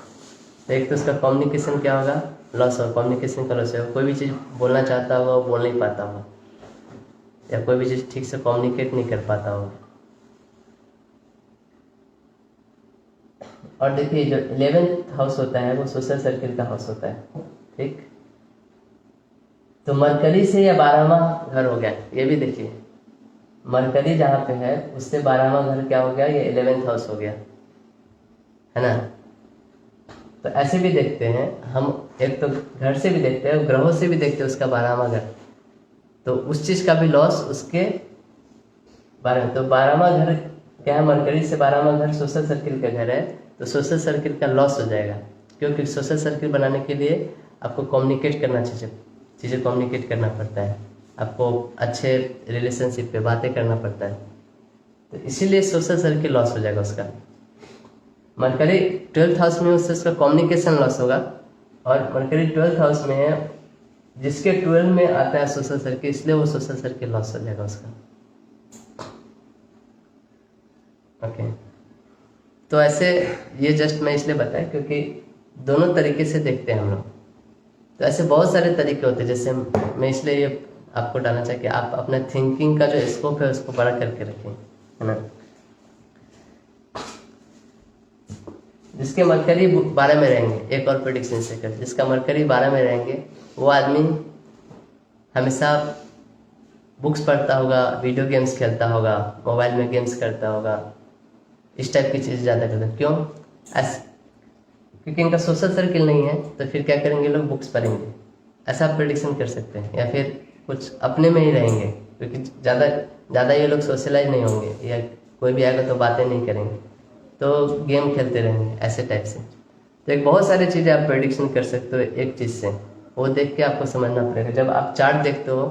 तो एक तो उसका कम्युनिकेशन क्या होगा, लॉस हो, कम्युनिकेशन का लॉस हो, कोई भी चीज़ बोलना चाहता होगा वो बोल नहीं पाता होगा, या कोई भी चीज़ ठीक से कम्युनिकेट नहीं कर पाता होगा। और देखिए जो 11th हाउस होता है वो सोशल सर्किल का हाउस होता है, ठीक। तो मरकरी से या 12वां घर हो गया, ये भी देखिए मरकरी जहाँ पे है उससे 12वां घर क्या हो गया, ये 11th हाउस हो गया, है ना। तो ऐसे भी देखते हैं हम, एक तो घर से भी देखते हैं, ग्रहों से भी देखते हैं उसका 12वां घर, तो उस चीज़ का भी लॉस उसके बारे में। तो 12वां घर क्या है, मरकरी से 12वां घर सोशल सर्किल का घर है, तो सोशल सर्किल का लॉस हो जाएगा, क्योंकि सोशल सर्किल बनाने के लिए आपको कम्युनिकेट करना चाहिए, चीज़ें कम्युनिकेट करना पड़ता है, आपको अच्छे रिलेशनशिप पे बातें करना पड़ता है, तो इसीलिए सोशल सर्किल लॉस हो जाएगा उसका। मरकरी 12th हाउस में उससे उसका कम्युनिकेशन लॉस होगा, और मरकरी 12th हाउस में है, जिसके 12 में आता है सोशल सर्किल, इसलिए वो सोशल सर्किल लॉस हो जाएगा उसका। ओके, तो ऐसे ये जस्ट मैं इसलिए बताया क्योंकि दोनों तरीके से देखते हैं हम लोग, तो ऐसे बहुत सारे तरीके होते हैं, जैसे मैं इसलिए ये आपको डालना चाहिए कि आप अपना थिंकिंग का जो स्कोप है उसको बड़ा करके रखें, है ना। जिसके मरकरी 12 में रहेंगे, एक और प्रेडिक्शन से कर, जिसका मरकरी 12 में रहेंगे वो आदमी हमेशा बुक्स पढ़ता होगा, वीडियो गेम्स खेलता होगा, मोबाइल में गेम्स करता होगा, इस टाइप की चीज़ ज़्यादा करते हैं। क्यों? क्योंकि इनका सोशल सर्किल नहीं है, तो फिर क्या करेंगे, लोग बुक्स पढ़ेंगे, ऐसा आप प्रेडिक्शन कर सकते हैं। या फिर कुछ अपने में ही रहेंगे, क्योंकि ज़्यादा ये लोग सोशलाइज नहीं होंगे, या कोई भी आएगा तो बातें नहीं करेंगे, तो गेम खेलते रहेंगे, ऐसे टाइप से। तो एक बहुत सारी चीज़ें आप प्रेडिक्शन कर सकते हो एक चीज़ से, वो देख के आपको समझना पड़ेगा। जब आप चार्ट देखते हो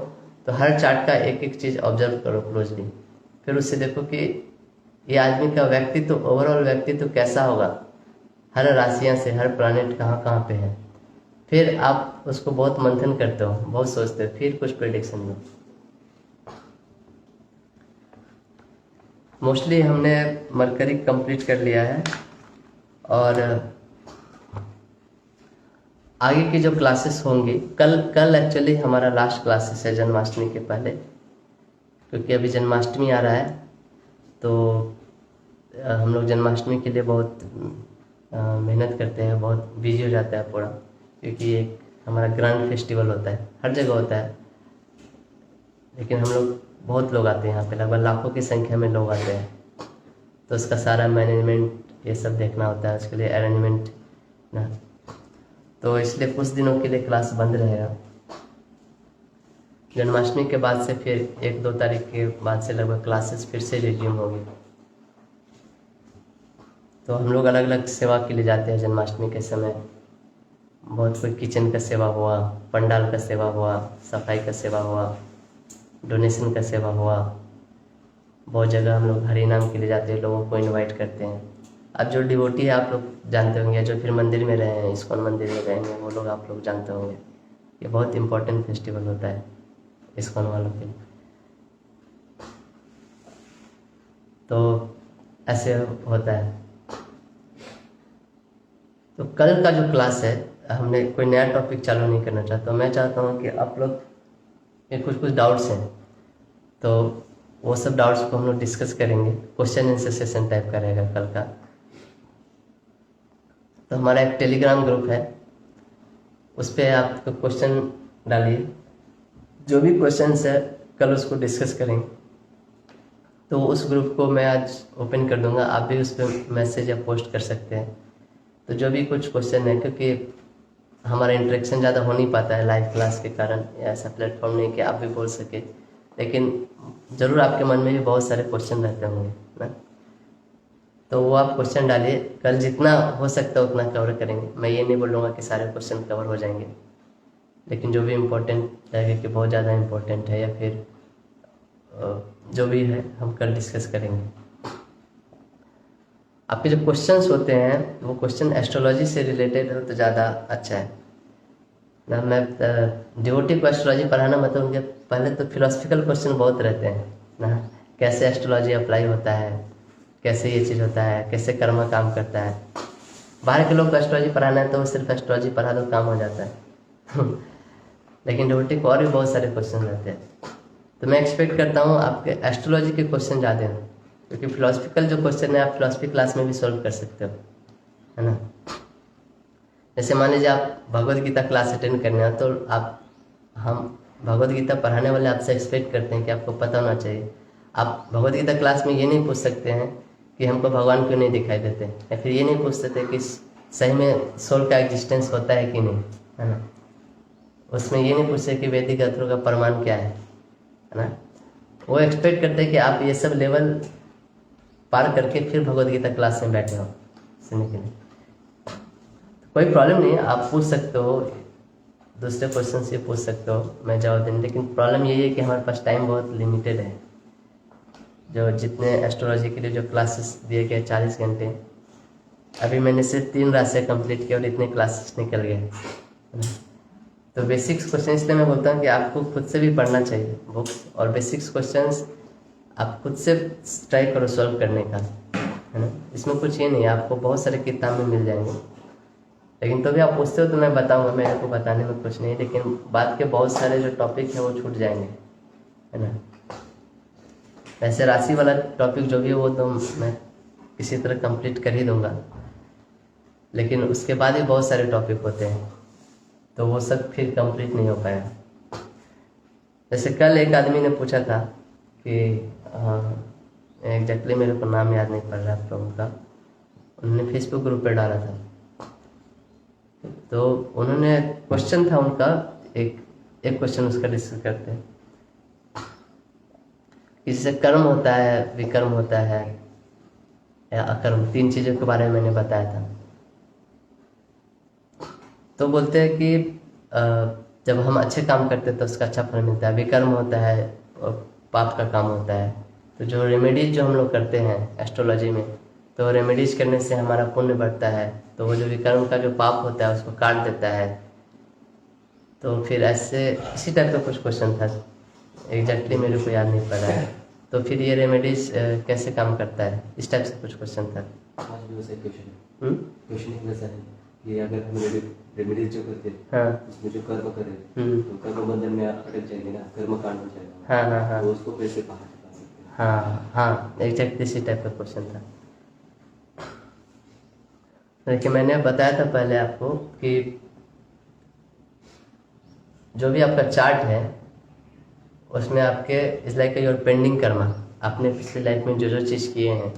तो हर चार्ट का एक एक चीज़ ऑब्जर्व करो क्लोजली, फिर उससे देखो कि ये आदमी का व्यक्तित्व, ओवरऑल व्यक्तित्व कैसा होगा, हर राशियाँ से हर प्लैनेट कहाँ कहाँ पे है, फिर आप उसको बहुत मंथन करते हो, बहुत सोचते हो, फिर कुछ प्रेडिक्शन दो। मोस्टली हमने मरकरी कंप्लीट कर लिया है, और आगे की जो क्लासेस होंगी, कल एक्चुअली हमारा लास्ट क्लासेस है जन्माष्टमी के पहले, क्योंकि अभी जन्माष्टमी आ रहा है, तो हम लोग जन्माष्टमी के लिए बहुत मेहनत करते हैं, बहुत बिजी हो जाता है पूरा, क्योंकि एक हमारा ग्रैंड फेस्टिवल होता है, हर जगह होता है, लेकिन हम लोग बहुत लोग आते हैं यहाँ पे, लगभग लाखों की संख्या में लोग आते हैं, तो उसका सारा मैनेजमेंट ये सब देखना होता है, उसके लिए अरेंजमेंट ना, तो इसलिए कुछ दिनों के लिए क्लास बंद रहेगा। जन्माष्टमी के बाद से फिर 1-2 तारीख के बाद से लगभग क्लासेस फिर से रिज्यूम होगी। तो हम लोग अलग अलग सेवा के लिए जाते हैं जन्माष्टमी के समय, बहुत कोई किचन का सेवा हुआ, पंडाल का सेवा हुआ, सफाई का सेवा हुआ, डोनेशन का सेवा हुआ, बहुत जगह हम लोग हरि नाम के लिए जाते हैं, लोगों को इनवाइट करते हैं। अब जो डिवोटी है आप लोग जानते होंगे, जो फिर मंदिर में रहे हैं, इस्कॉन मंदिर में रहेंगे, वो लोग आप लोग जानते होंगे, ये बहुत इम्पोर्टेंट फेस्टिवल होता है इस्कॉन वालों के लिए। तो ऐसे होता है। तो कल का जो क्लास है, हमने कोई नया टॉपिक चालू नहीं करना चाहता, मैं चाहता हूँ कि आप लोग के कुछ डाउट्स हैं, तो वो सब डाउट्स को हम लोग डिस्कस करेंगे, क्वेश्चन आंसर सेशन टाइप का रहेगा कल का। तो हमारा एक टेलीग्राम ग्रुप है, उस पर आप क्वेश्चन डालिए, जो भी क्वेश्चन है कल उसको डिस्कस करेंगे। तो उस ग्रुप को मैं आज ओपन कर दूंगा, आप भी उस पर मैसेज या पोस्ट कर सकते हैं। तो जो भी कुछ क्वेश्चन है, क्योंकि हमारा इंटरेक्शन ज़्यादा हो नहीं पाता है लाइव क्लास के कारण, या ऐसा प्लेटफॉर्म नहीं कि आप भी बोल सके, लेकिन ज़रूर आपके मन में भी बहुत सारे क्वेश्चन रहते होंगे ना, तो वो आप क्वेश्चन डालिए, कल जितना हो सकता है उतना कवर करेंगे। मैं ये नहीं बोलूँगा कि सारे क्वेश्चन कवर हो जाएंगे, लेकिन जो भी इम्पोर्टेंट रहेगा कि बहुत ज़्यादा इम्पोर्टेंट है, या फिर जो भी है हम कल डिस्कस करेंगे। आपके जो क्वेश्चंस होते हैं वो क्वेश्चन एस्ट्रोलॉजी से रिलेटेड हो तो ज़्यादा अच्छा है ना। मैं डिवोटी को एस्ट्रोलॉजी पढ़ाना, मतलब उनके पहले तो फिलोसफिकल क्वेश्चन बहुत रहते हैं ना, कैसे एस्ट्रोलॉजी अप्लाई होता है, कैसे ये चीज़ होता है, कैसे कर्म काम करता है। बाहर के लोग को एस्ट्रोलॉजी पढ़ाना है तो वो सिर्फ एस्ट्रोलॉजी पढ़ा दो काम हो जाता है, लेकिन रोबोटिक और भी बहुत सारे क्वेश्चन रहते हैं। तो मैं एक्सपेक्ट करता हूँ आपके एस्ट्रोलॉजी के क्वेश्चन ज़्यादा हैं, क्योंकि फिलोसफिकल जो क्वेश्चन है आप फिलोसफी क्लास में भी सॉल्व कर सकते हो, है ना। जैसे मान लीजिए आप भगवद गीता क्लास अटेंड करने हैं, तो हम भगवद गीता पढ़ाने वाले आपसे एक्सपेक्ट करते हैं कि आपको पता होना चाहिए। आप भगवद गीता क्लास में ये नहीं पूछ सकते हैं कि हमको भगवान क्यों नहीं दिखाई देते, या फिर ये नहीं पूछ सकते कि सही में सोल का एग्जिस्टेंस होता है कि नहीं, है ना। उसमें ये नहीं पूछ सकते कि वैदिक ग्रंथों का प्रमाण क्या है ना। वो एक्सपेक्ट करते हैं कि आप ये सब लेवल पार करके फिर भगवद गीता क्लास में बैठे हो सुनने के लिए। कोई प्रॉब्लम नहीं है, आप पूछ सकते हो, दूसरे क्वेश्चन से पूछ सकते हो, मैं जवाब देंगे। लेकिन प्रॉब्लम यही है कि हमारे पास टाइम बहुत लिमिटेड है। जो जितने एस्ट्रोलॉजी के लिए जो क्लासेस दिए गए 40 घंटे, अभी मैंने सिर्फ 3 राशियाँ कंप्लीट किया और इतने क्लासेस निकल गए। तो बेसिक्स क्वेश्चन इसलिए मैं बोलता हूँ कि आपको खुद से भी पढ़ना चाहिए बुक्स, और बेसिक्स क्वेश्चंस आप खुद से ट्राई करो सॉल्व करने का, है ना। इसमें कुछ ये नहीं है, आपको बहुत सारे किताब में मिल जाएंगे, लेकिन तो भी आप पूछते हो तो मैं बताऊंगा, मेरे को बताने में कुछ नहीं, लेकिन बाद के बहुत सारे जो टॉपिक है वो छूट जाएंगे, है ना। वैसे राशि वाला टॉपिक जो भी है वो तो मैं किसी तरह कंप्लीट कर ही दूंगा, लेकिन उसके बाद भी बहुत सारे टॉपिक होते हैं, तो वो सब फिर कंप्लीट नहीं हो पाया। जैसे कल एक आदमी ने पूछा था कि एग्जैक्टली मेरे को नाम याद नहीं पड़ रहा प्रभु का, उन्होंने फेसबुक ग्रुप पे डाला था, तो उन्होंने क्वेश्चन था उनका, एक क्वेश्चन उसका डिस्कस करते हैं। इससे कर्म होता है, विकर्म होता है या अकर्म, 3 चीज़ों के बारे में मैंने बताया था। तो बोलते हैं कि जब हम अच्छे काम करते हैं तो उसका अच्छा फल मिलता है, विकर्म होता है और पाप का काम होता है। तो जो रेमेडीज जो हम लोग करते हैं एस्ट्रोलॉजी में, तो रेमेडीज करने से हमारा पुण्य बढ़ता है, तो वो जो विकर्म का जो पाप होता है उसको काट देता है। तो फिर ऐसे इसी टाइप का कुछ क्वेश्चन था, एग्जैक्टली मेरे को याद नहीं पड़ रहा है। तो फिर ये रेमेडीज कैसे काम करता है, इस टाइप से कुछ क्वेश्चन था। आज भी वैसा क्वेश्चन एक वैसा है कि अगर हम रेमेडीज जो करते हैं, हाँ, उसमें जो कर्म करे तो कर्म बंधन में अटक जाएंगे ना, कर्म कांड हो जाएगा। हाँ हाँ हाँ, तो उसको कैसे बाहर निकाल सकते हैं? हाँ हाँ, एग्जैक्टली इसी टाइप का क्वेश्चन था। देखिए मैंने बताया था पहले आपको कि जो भी आपका चार्ट है उसमें आपके इस लाइक योर पेंडिंग कर्मा, आपने पिछली लाइफ में जो जो चीज़ किए हैं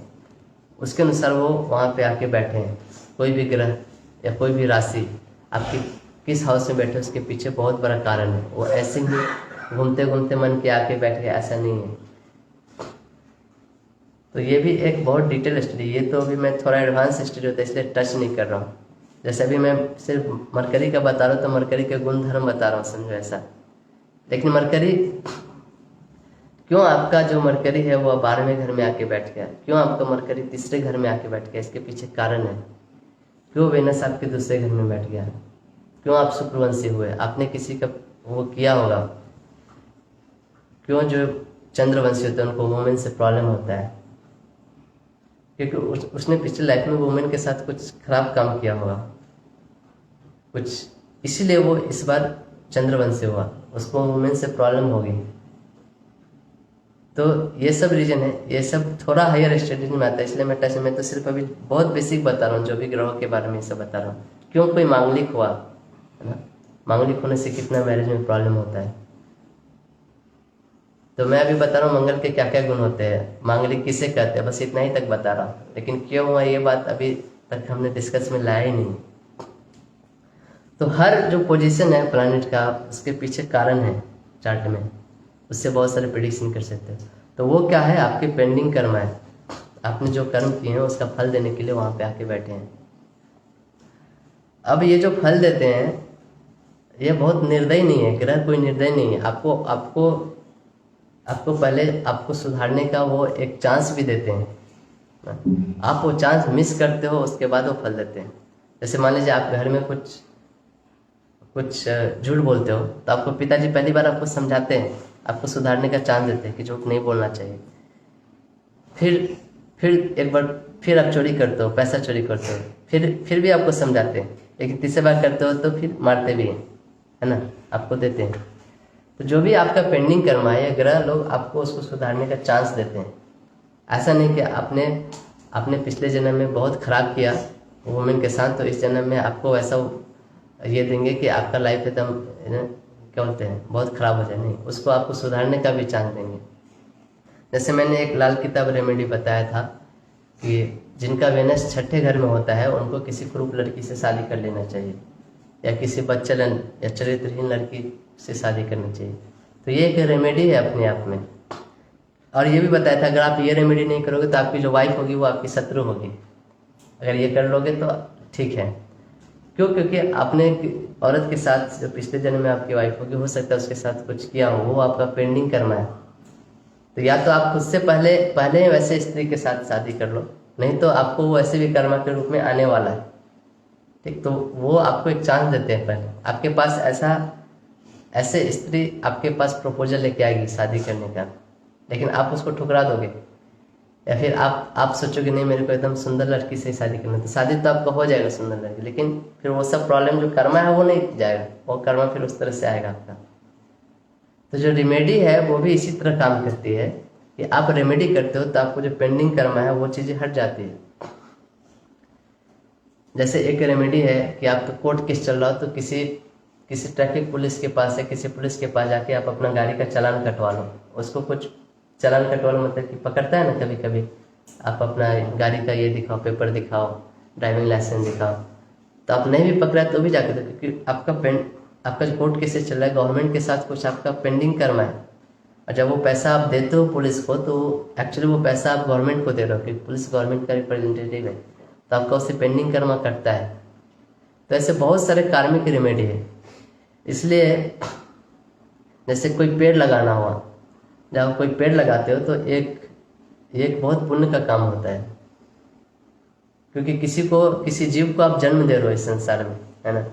उसके अनुसार वो वहाँ पे आके बैठे हैं। कोई भी ग्रह या कोई भी राशि आपकी किस हाउस में बैठे उसके पीछे बहुत बड़ा कारण है। वो ऐसे ही घूमते घूमते मन के आके बैठ गया, ऐसा नहीं है। तो ये भी एक बहुत डिटेल स्टडी, ये तो अभी मैं थोड़ा एडवांस स्टडी होता है इसलिए टच नहीं कर रहा हूँ। जैसे अभी मैं सिर्फ मरकरी का बता रहा हूँ तो मरकरी के गुण धर्म बता रहा हूँ, समझो ऐसा। लेकिन मरकरी क्यों, आपका जो मरकरी है वो 12वें घर में आके बैठ गया, क्यों आपका मरकरी तीसरे घर में आके बैठ गया, इसके पीछे कारण है। क्यों वेनस आपके दूसरे घर में बैठ गया, क्यों आप शुक्रवंशी हुए, आपने किसी का वो किया होगा। क्यों जो चंद्रवंशी होते हैं उनको वुमेन से प्रॉब्लम होता है, क्योंकि उसने पिछले लाइफ में वुमेन के साथ कुछ खराब काम किया होगा कुछ, इसीलिए वो इस बार चंद्रवंशी हुआ, उसको वुमेन से प्रॉब्लम होगी। तो ये सब रीजन है, ये सब थोड़ा हायर स्टडीज में आता है, इसलिए मैं टच में तो सिर्फ अभी बहुत बेसिक बता रहा हूँ, जो भी ग्रहों के बारे में ये सब बता रहा हूँ। क्यों कोई मांगलिक हुआ, है ना, मांगलिक होने से कितना मैरिज में प्रॉब्लम होता है। तो मैं अभी बता रहा हूँ मंगल के क्या क्या गुण होते हैं, मांगलिक किसे कहते हैं, बस इतना ही तक बता रहा हूँ। लेकिन क्यों हुआ ये बात अभी तक हमने डिस्कस में लाया ही नहीं। तो हर जो पोजीशन है प्लैनेट का उसके पीछे कारण है चार्ट में, उससे बहुत सारे प्रेडिक्शन कर सकते हैं। तो वो क्या है, आपके पेंडिंग कर्म है, आपने जो कर्म किए हैं उसका फल देने के लिए वहाँ पे आके बैठे हैं। अब ये जो फल देते हैं ये बहुत निर्दयी नहीं है, ग्रह कोई निर्दयी नहीं है। आपको पहले आपको सुधारने का वो एक चांस भी देते हैं। आप वो चांस मिस करते हो उसके बाद वो फल देते हैं। जैसे मान लीजिए आप घर में कुछ झूठ बोलते हो, तो आपको पिताजी पहली बार आपको समझाते हैं, आपको सुधारने का चांस देते हैं कि झूठ नहीं बोलना चाहिए। फिर एक बार फिर आप चोरी करते हो, पैसा चोरी करते हो, फिर भी आपको समझाते हैं, लेकिन तीसरी बार करते हो तो फिर मारते भी हैं। है ना, आपको देते हैं। तो जो भी आपका पेंडिंग कर्म है, ये ग्रह लोग आपको उसको सुधारने का चांस देते हैं। ऐसा नहीं कि आपने पिछले जन्म में बहुत खराब किया वुमेन के साथ, तो इस जन्म में आपको ऐसा ये देंगे कि आपका लाइफ एकदम क्या बोलते हैं बहुत खराब हो जाए, नहीं, उसको आपको सुधारने का भी चांस देंगे। जैसे मैंने एक लाल किताब रेमेडी बताया था कि जिनका वेनस छठे घर में होता है उनको किसी क्रूप लड़की से शादी कर लेना चाहिए, या किसी बच्चलन या चरित्रहीन लड़की से शादी करनी चाहिए। तो ये एक रेमेडी है अपने आप में। और ये भी बताया था अगर आप ये रेमेडी नहीं करोगे तो आपकी जो वाइफ होगी वो आपकी शत्रु होगी, अगर ये कर लोगे तो ठीक है। क्यों? क्योंकि आपने एक औरत के साथ जो पिछले जन्म में आपकी वाइफ होगी, हो सकता है उसके साथ कुछ किया हो, वो आपका पेंडिंग कर्म है। तो या तो आप खुद से पहले वैसे स्त्री के साथ शादी कर लो, नहीं तो आपको वो ऐसे भी कर्मा के रूप में आने वाला है। ठीक, तो वो आपको एक चांस देते हैं। पहले आपके पास ऐसे स्त्री आपके पास प्रपोजल लेके आएगी शादी करने का, लेकिन आप उसको ठुकरा दोगे, या फिर आप सोचोगे नहीं मेरे को एकदम सुंदर लड़की से शादी करना, तो शादी तो आपका हो जाएगा सुंदर लड़की, लेकिन फिर वो सब प्रॉब्लम जो कर्मा है वो नहीं जाएगा, वो कर्मा फिर उस तरह से आएगा आपका। तो जो रेमेडी है वो भी इसी तरह काम करती है कि आप रेमेडी करते हो तो आपको जो पेंडिंग कर्मा है वो चीज़ें हट जाती है। जैसे एक रेमेडी है कि आपका कोर्ट केस चल रहा हो, तो किसी ट्रैफिक पुलिस के पास या किसी पुलिस के पास जाके आप अपना गाड़ी का चालान कटवा लो। उसको कुछ चालान कटवा लो मतलब कि पकड़ता है ना कभी कभी, आप अपना गाड़ी का ये दिखाओ, पेपर दिखाओ, ड्राइविंग लाइसेंस दिखाओ, तो आप नहीं भी पकड़ा तो भी जाके दो, क्योंकि आपका जो कोर्ट केसेस चल रहा है गवर्नमेंट के साथ कुछ आपका पेंडिंग कर्मा है। और जब वो पैसा आप देते हो पुलिस को, तो एक्चुअली वो पैसा आप गवर्नमेंट को दे रहे हो, क्योंकि पुलिस गवर्नमेंट का रिप्रेजेंटेटिव है, तो आपका उससे पेंडिंग कर्मा कटता है। तो ऐसे बहुत सारे कार्मिक रेमेडी है। इसलिए जैसे कोई पेड़ लगाना हुआ, जब आप कोई पेड़ लगाते हो तो एक बहुत पुण्य का काम होता है, क्योंकि किसी जीव को आप जन्म दे रहे हो इस संसार में, है ना,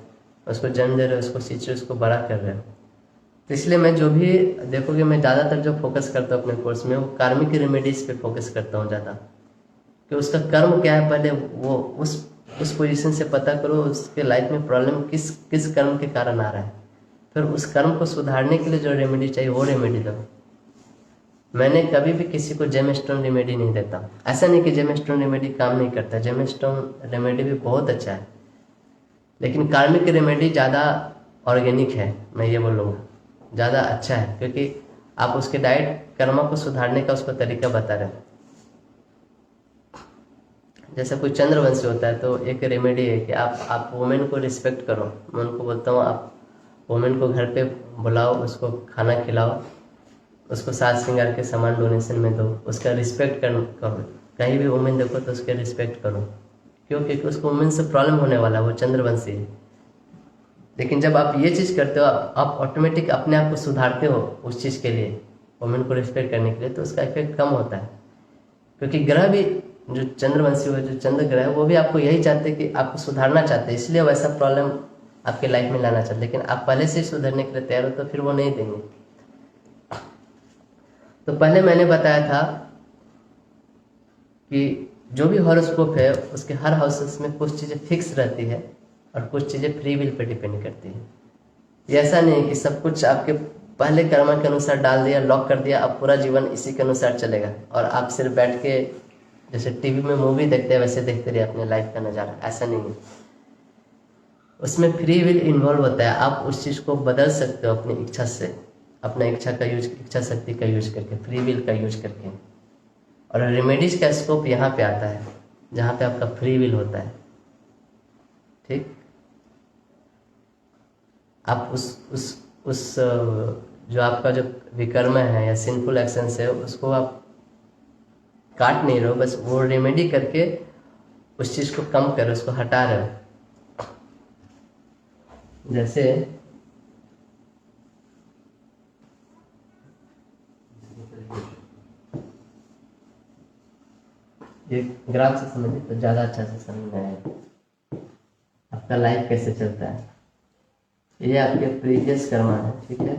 उसको जन्म दे रहे हो, उसको सींच रहे हो, उसको बड़ा कर रहे हो। तो इसलिए मैं जो भी देखोगे, मैं ज़्यादातर जो फोकस करता हूँ अपने कोर्स में, वो कार्मिक रेमेडीज पे फोकस करता हूँ ज़्यादा, कि उसका कर्म क्या है, पहले वो उस पोजीशन से पता करो उसके लाइफ में प्रॉब्लम किस कर्म के कारण आ रहा है, फिर उस कर्म को सुधारने के लिए जो रेमेडी चाहिए वो रेमेडी दो। मैंने कभी भी किसी को जेम स्टोन रेमेडी नहीं देता। ऐसा नहीं कि जेम स्टोन रेमेडी काम नहीं करता, जेम स्टोन रेमेडी भी बहुत अच्छा है, लेकिन कार्मिक रेमेडी ज़्यादा ऑर्गेनिक है, मैं ये बोलूँगा ज़्यादा अच्छा है, क्योंकि आप उसके डाइट कर्मा को सुधारने का उसको तरीका बता रहे हैं। जैसे कोई चंद्रवंशी होता है तो एक रेमेडी है कि आप वुमेन को रिस्पेक्ट करो। मैं उनको बोलता हूँ आप वुमेन को घर पे बुलाओ, उसको खाना खिलाओ, उसको साज श्रृंगार के सामान डोनेशन में दो, उसका रिस्पेक्ट करो। कहीं भी वुमेन देखो तो उसके रिस्पेक्ट करो। क्यों? क्योंकि उसको वुमेन से प्रॉब्लम होने वाला है, वो चंद्रवंशी है। लेकिन जब आप ये चीज़ करते हो, आप ऑटोमेटिक अपने आप को सुधारते हो उस चीज़ के लिए, वुमेन को रिस्पेक्ट करने के लिए, तो उसका इफेक्ट कम होता है। क्योंकि ग्रह भी जो चंद्रवंशी हो, जो चंद्र ग्रह है, वो भी आपको यही चाहते हैं कि आपको सुधारना चाहते हैं, इसलिए वैसा प्रॉब्लम आपके लाइफ में लाना चाहते। लेकिन आप पहले से सुधरने के लिए तैयार हो तो फिर वो नहीं देंगे। तो पहले मैंने बताया था कि जो भी हॉरोस्कोप है उसके हर हाउसेस में कुछ चीज़ें फिक्स रहती है और कुछ चीज़ें फ्री विल पे डिपेंड करती है। ये ऐसा नहीं है कि सब कुछ आपके पहले कर्मा के अनुसार डाल दिया, लॉक कर दिया, अब पूरा जीवन इसी के अनुसार चलेगा और आप सिर्फ बैठ के जैसे टीवी में मूवी देखते हैं वैसे देखते रहिए अपने लाइफ का नज़ारा। ऐसा नहीं है, उसमें फ्री विल इन्वॉल्व होता है। आप उस चीज़ को बदल सकते हो अपनी इच्छा से, अपना इच्छा शक्ति का यूज करके, फ्री विल का यूज करके। और रेमेडीज का स्कोप यहाँ पे आता है जहाँ पे आपका फ्री विल होता है। ठीक, आप उस जो आपका जो विकर्म है या सिंफुल एक्शंस है उसको आप काट नहीं रहे हो, बस वो रेमेडी करके उस चीज़ को कम करो, उसको हटा रहे हो। जैसे ये ग्राफ से समझिए तो ज़्यादा अच्छा से समझ में आएगा आपका लाइफ कैसे चलता है। ये आपके प्रीवियस कर्मा है, ठीक है।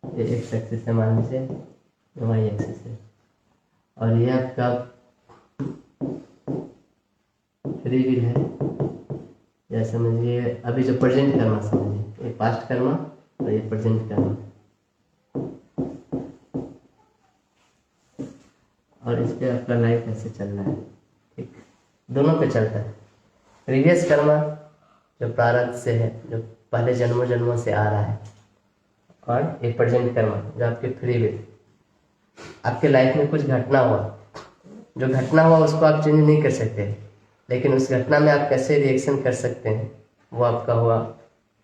ये एक्स एक्सिस है मान लीजिए, वाई एक्सिस है, और ये आपका फ्री विल है, या समझिए अभी जो प्रेजेंट कर्मा समझिए, ये पास्ट कर्मा और ये प्रेजेंट कर्मा, और इस पे आपका लाइफ ऐसे चल रहा है, ठीक, दोनों पे चलता है। प्रीवियस कर्मा जो प्रारब्ध से है, जो पहले जन्मों जन्मों से आ रहा है, और एक प्रेजेंट कर्मा जो आपके फ्री विल, आपके लाइफ में कुछ घटना हुआ, जो घटना हुआ उसको आप चेंज नहीं कर सकते, लेकिन उस घटना में आप कैसे रिएक्शन कर सकते हैं, वो आपका हुआ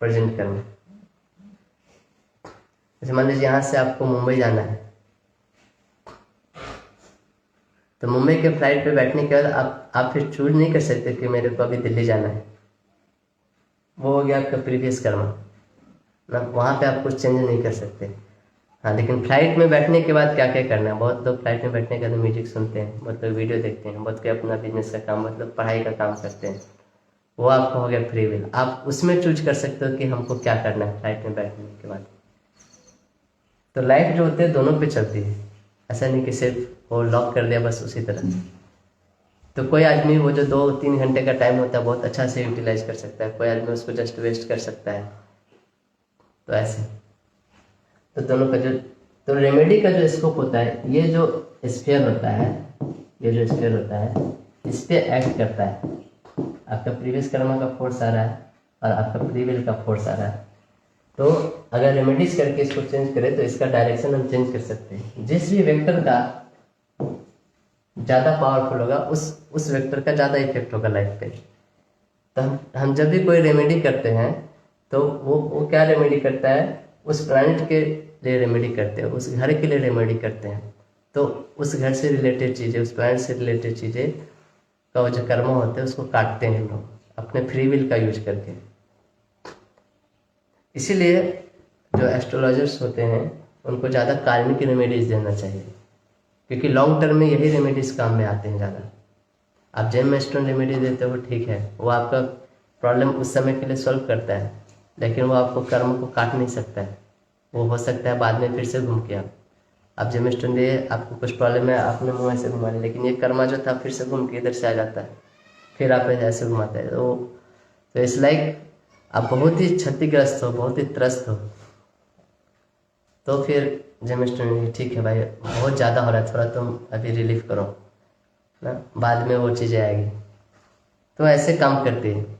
प्रेजेंट कर्मा। जैसे मान लीजिए यहाँ से आपको मुंबई जाना है, तो मुंबई के फ्लाइट पे बैठने के बाद आप फिर चूज नहीं कर सकते कि मेरे को अभी दिल्ली जाना है, वो हो गया आपका प्रीवियस कर्मा ना, वहाँ पे आप कुछ चेंज नहीं कर सकते। हाँ, लेकिन फ्लाइट में बैठने के बाद क्या क्या करना है, बहुत लोग फ्लाइट में बैठने के बाद म्यूजिक सुनते हैं, बहुत लोग वीडियो देखते हैं, बहुत कोई अपना बिजनेस का काम, बहुत लोग पढ़ाई का काम करते हैं, वो आपका हो गया फ्री विल। आप उसमें चूज कर सकते हो कि हमको क्या करना है फ्लाइट में बैठने के बाद। तो लाइफ जो होती है दोनों पे चलती है, ऐसा नहीं कि सिर्फ वो लॉक कर दिया बस उसी तरह। तो कोई आदमी वो जो 2-3 घंटे का टाइम होता है बहुत अच्छा से यूटिलाइज कर सकता है, कोई आदमी उसको जस्ट वेस्ट कर सकता है। तो ऐसे तो दोनों का जो, तो रेमेडी का जो स्कोप होता है, ये जो स्फीयर होता है, ये जो स्फीयर होता है इस पे एक्ट करता है। आपका प्रीवियस कर्मा का फोर्स आ रहा है और आपका फ्री विल का फोर्स आ रहा है, तो अगर रेमेडीज करके इसको चेंज करें तो इसका डायरेक्शन हम चेंज कर सकते हैं। जिस भी वेक्टर का ज़्यादा पावरफुल होगा उस वेक्टर का ज़्यादा इफेक्ट होगा लाइफ पे। तो हम जब भी कोई रेमेडी करते हैं तो वो क्या रेमेडी करता है, उस प्लैनेट के लिए रेमेडी करते हैं, उस घर के लिए रेमेडी करते हैं। तो उस घर से रिलेटेड चीज़ें, उस प्लैनेट से रिलेटेड चीज़ें का वो जो कर्म होते हैं उसको काटते हैं लोग अपने फ्री विल का यूज करके। इसीलिए जो एस्ट्रोलॉजर्स होते हैं उनको ज़्यादा कार्मिक रेमेडीज देना चाहिए, क्योंकि लॉन्ग टर्म में यही रेमेडीज काम में आते हैं ज़्यादा। आप जेम स्टोन रेमेडी देते हो ठीक है, वो आपका प्रॉब्लम उस समय के लिए सॉल्व करता है, लेकिन वो आपको कर्म को काट नहीं सकता है। वो हो सकता है बाद में फिर से घूम के आप जेम स्टोन दिए, आपको कुछ प्रॉब्लम है, आपने मुँह से घुमा लिया, लेकिन ये कर्मा जो था फिर से घूम के इधर से आ जाता है, फिर आप ऐसे घुमाते हैं। तो इट्स लाइक आप बहुत ही क्षतिग्रस्त हो, बहुत ही त्रस्त हो, तो फिर जेम स्टोन ठीक है भाई बहुत ज़्यादा हो रहा है, थोड़ा तुम अभी रिलीफ करो ना, बाद में वो चीज़ें आएगी। तो ऐसे काम करती है।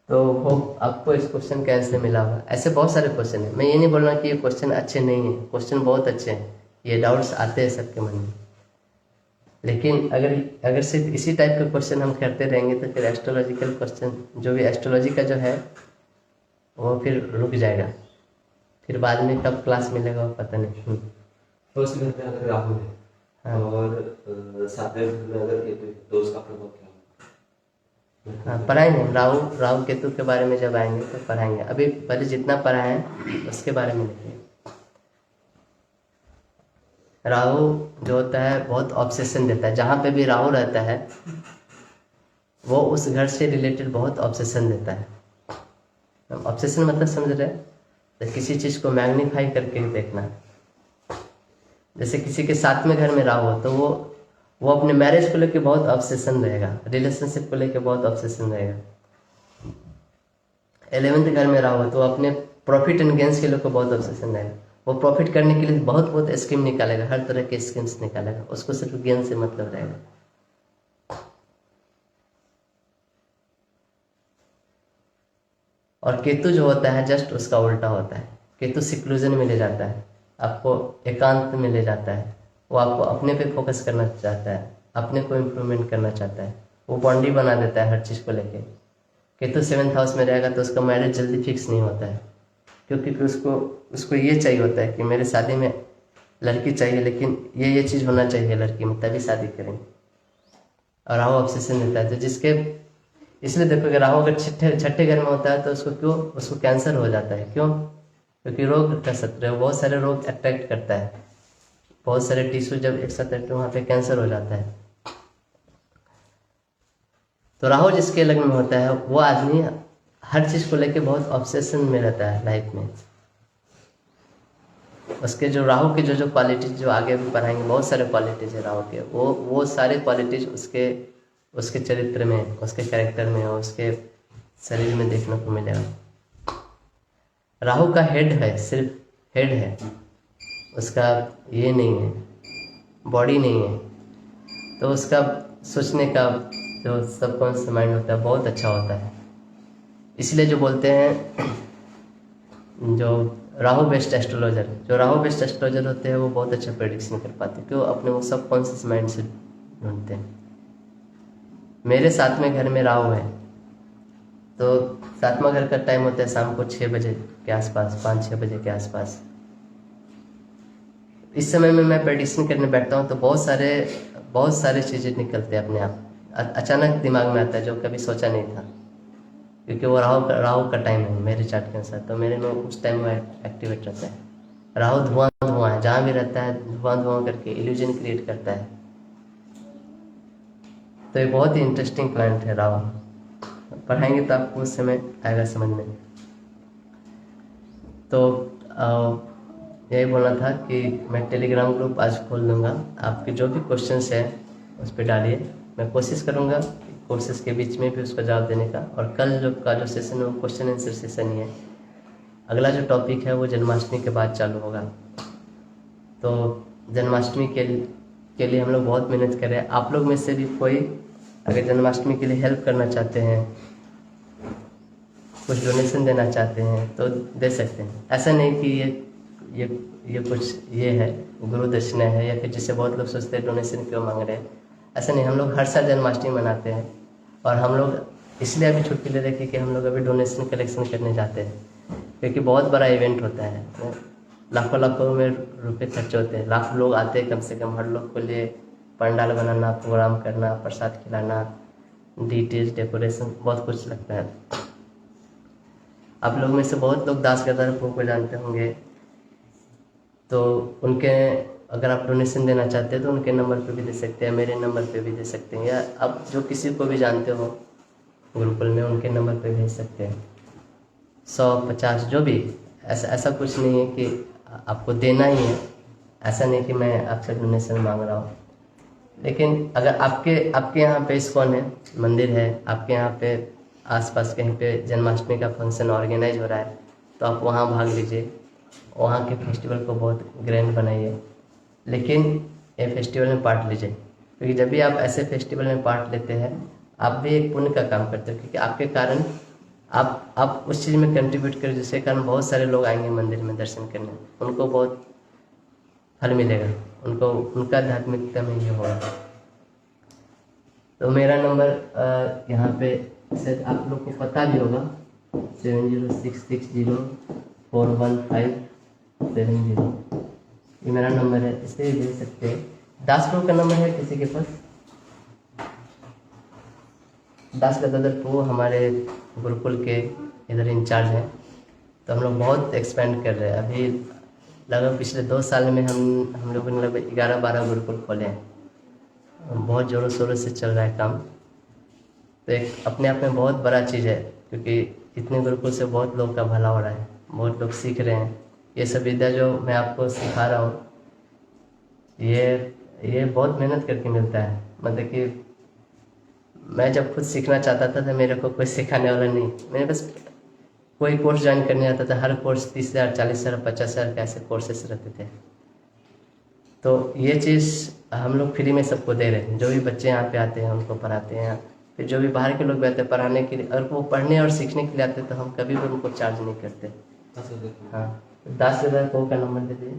तो वो आपको इस क्वेश्चन का आंसर मिला होगा। ऐसे बहुत सारे क्वेश्चन हैं, मैं ये नहीं बोल रहा कि ये क्वेश्चन अच्छे नहीं हैं, क्वेश्चन बहुत अच्छे हैं, ये डाउट्स आते हैं सबके मन में, लेकिन अगर सिर्फ इसी टाइप के क्वेश्चन हम करते रहेंगे तो फिर एस्ट्रोलॉजिकल क्वेश्चन जो भी एस्ट्रोलॉजी का जो है वो फिर रुक जाएगा, फिर बाद में कब क्लास मिलेगा वो पता नहीं। फर्स्ट घर में अगर राहु है हाँ। और सातवें घर में अगर केतु है तो उसका प्रभाव क्या होगा? हाँ, पढ़ाएंगे राहु केतु के बारे में जब आएंगे तो पढ़ाएंगे, अभी पहले जितना पढ़ा है उसके बारे में लिखिए। राहु जो होता है बहुत ऑब्सेशन देता है, जहाँ पे भी राहु रहता है वो उस घर से रिलेटेड बहुत ऑब्सेशन देता है। ऑब्सेशन मतलब समझ रहे हैं, तो किसी चीज़ को मैग्नीफाई करके देखना। जैसे किसी के 7वें घर में राहु हो तो वो अपने मैरिज को लेके बहुत ऑब्सेशन रहेगा, रिलेशनशिप को लेके बहुत ऑब्सेशन रहेगा। 11वें घर में राहु हो तो अपने प्रॉफिट एंड गेन्स के लेकर बहुत ऑब्सेशन रहेगा, वो प्रॉफिट करने के लिए बहुत स्कीम निकालेगा, हर तरह के स्कीम्स निकालेगा, उसको सिर्फ गेन से मतलब रहेगा। और केतु जो होता है जस्ट उसका उल्टा होता है, केतु सिक्लूजन में ले जाता है, आपको एकांत में ले जाता है, वो आपको अपने पे फोकस करना चाहता है, अपने को इम्प्रूवमेंट करना चाहता है, वो बाउंड्री बना देता है हर चीज़ को लेके। केतु 7th हाउस में रहेगा तो उसका मैरिज जल्दी फिक्स नहीं होता है, क्योंकि फिर उसको ये चाहिए होता है कि मेरे शादी में लड़की चाहिए, लेकिन ये चीज़ होना चाहिए लड़की में तभी शादी करेंगे। और राहु ऑब्सेशन देता है, तो जिसके इसलिए देखो कि राहु अगर छठे घर में होता है तो उसको कैंसर हो जाता है। क्यों? क्योंकि रोग का शत्रु है, बहुत सारे रोग अट्रैक्ट करता है, बहुत सारे टिश्यू जब एक साथ अट्रैक्ट वहाँ पे कैंसर हो जाता है। तो राहु जिसके लग्न में होता है वो आदमी हर चीज़ को लेके बहुत ऑब्सेशन में रहता है लाइफ में, उसके जो राहु के जो क्वालिटीज जो आगे भी पढ़ाएंगे, बहुत सारे क्वालिटीज है राहु के, वो सारे क्वालिटीज उसके उसके चरित्र में, उसके कैरेक्टर में और उसके शरीर में देखने को मिलेगा। राहु का हेड है, सिर्फ हेड है, उसका ये नहीं है, बॉडी नहीं है, तो उसका सोचने का जो सबकॉन्शियस माइंड होता है बहुत अच्छा होता है। इसलिए जो बोलते हैं जो राहु बेस्ड एस्ट्रोलॉजर, जो राहु बेस्ड एस्ट्रोलॉजर होते हैं वो बहुत अच्छा प्रेडिक्शन कर पाते हैं, क्यों? अपने वो सबकॉन्शियस माइंड से ढूंढते हैं। मेरे 7वें घर में राहु है, तो 7वां घर का टाइम होता है शाम को 6 बजे के आसपास, 5-6 बजे के आसपास। इस समय में मैं प्रेडिक्शन करने बैठता हूँ तो बहुत सारे चीज़ें निकलते हैं अपने आप, अचानक दिमाग में आता है जो कभी सोचा नहीं था, क्योंकि वो राहु का टाइम है मेरे चार्ट के अनुसार। तो मेरे में उस टाइम में एक्टिवेट रहता है। राहु धुआं है, जहाँ भी रहता है धुआं करके इल्यूजन क्रिएट करता है। तो ये बहुत ही इंटरेस्टिंग प्लैनेट है राहु, पढ़ाएंगे तो आपको उस समय आएगा समझ में। तो यही बोलना था कि मैं टेलीग्राम ग्रुप आज खोल दूंगा, आपके जो भी क्वेश्चंस है उस पर डालिए, मैं कोशिश करूंगा कोर्सेज के बीच में भी उसका जवाब देने का। और कल जो सेशन है वो क्वेश्चन आंसर सेशन ही है। अगला जो टॉपिक है वो जन्माष्टमी के बाद चालू होगा। तो जन्माष्टमी के लिए हम लोग बहुत मेहनत कर रहे हैं। आप लोग में से भी कोई अगर जन्माष्टमी के लिए हेल्प करना चाहते हैं, कुछ डोनेशन देना चाहते हैं तो दे सकते हैं। ऐसा नहीं कि ये कुछ ये है गुरु दक्षिणा है, या फिर जिससे बहुत लोग सोचते हैं डोनेशन क्यों मांग रहे हैं। ऐसा नहीं, हम लोग हर साल जन्माष्टमी मनाते हैं और हम लोग इसलिए अभी छुट्टी ले रखे कि हम लोग अभी डोनेशन कलेक्शन करने जाते हैं, क्योंकि बहुत बड़ा इवेंट होता है, लाखों में रुपए खर्च होते हैं, लाख लोग आते हैं कम से कम। हर लोग को लिए पंडाल बनाना, प्रोग्राम करना, प्रसाद खिलाना, डीटेल्स, डेकोरेशन, बहुत कुछ लगता है। आप लोग में से बहुत लोग दास गदारपुर को जानते होंगे, तो उनके अगर आप डोनेशन देना चाहते हैं तो उनके नंबर पे भी दे सकते हैं, मेरे नंबर पे भी दे सकते हैं, या आप जो किसी को भी जानते हो गुरुकुल में उनके नंबर पे भेज सकते हैं। 100-50 जो भी, ऐसा कुछ नहीं है कि आपको देना ही है, ऐसा नहीं कि मैं आपसे डोनेशन मांग रहा हूँ। लेकिन अगर आपके यहाँ पे इस्कॉन है, मंदिर है, आपके यहाँ पे आसपास कहीं पे जन्माष्टमी का फंक्शन ऑर्गेनाइज हो रहा है, तो आप वहाँ भाग लीजिए, वहाँ के फेस्टिवल को बहुत ग्रैंड बनाइए, लेकिन ये फेस्टिवल में पार्ट लीजिए, क्योंकि जब भी आप ऐसे फेस्टिवल में पार्ट लेते हैं आप भी एक पुण्य का काम करते हो, क्योंकि आपके कारण आप उस चीज़ में कंट्रीब्यूट करें जिसके कारण बहुत सारे लोग आएंगे मंदिर में दर्शन करने, उनको बहुत फल मिलेगा, उनको उनका आध्यात्मिकता में ये होगा। तो मेरा नंबर यहाँ पे शायद आप लोग को पता भी होगा, 7066041570, ये मेरा नंबर है, इसे भी दे सकते हैं। दासपुर का नंबर है किसी के पास? दास गदाधर हमारे गुरुकुल के इधर इंचार्ज हैं, तो हम लोग बहुत एक्सपेंड कर रहे हैं। अभी लगभग पिछले 2 साल में हम लोगों ने लगभग 11-12 गुरुकुल खोले हैं, बहुत ज़ोरों शोरों से चल रहा है काम। तो एक अपने आप में बहुत बड़ा चीज़ है, क्योंकि इतने गुरुकुल से बहुत लोग का भला हो रहा है, बहुत लोग सीख रहे हैं। ये सब विद्या जो मैं आपको सिखा रहा हूँ ये बहुत मेहनत करके मिलता है। मतलब कि मैं जब खुद सीखना चाहता था तो मेरे को कोई सिखाने वाला नहीं, मैंने बस कोई कोर्स ज्वाइन करने आता था, हर कोर्स 30,000, 40,000, 50,000 कैसे कोर्सेस रहते थे। तो ये चीज़ हम लोग फ्री में सबको दे रहे हैं, जो भी बच्चे यहाँ पे आते हैं उनको पढ़ाते हैं। फिर जो भी बाहर के लोग भी आते हैं पढ़ाने के लिए, अगर वो पढ़ने और सीखने के लिए आते हैं तो हम कभी भी उनको चार्ज नहीं करते। हाँ, 10,000 का नंबर दे दिए।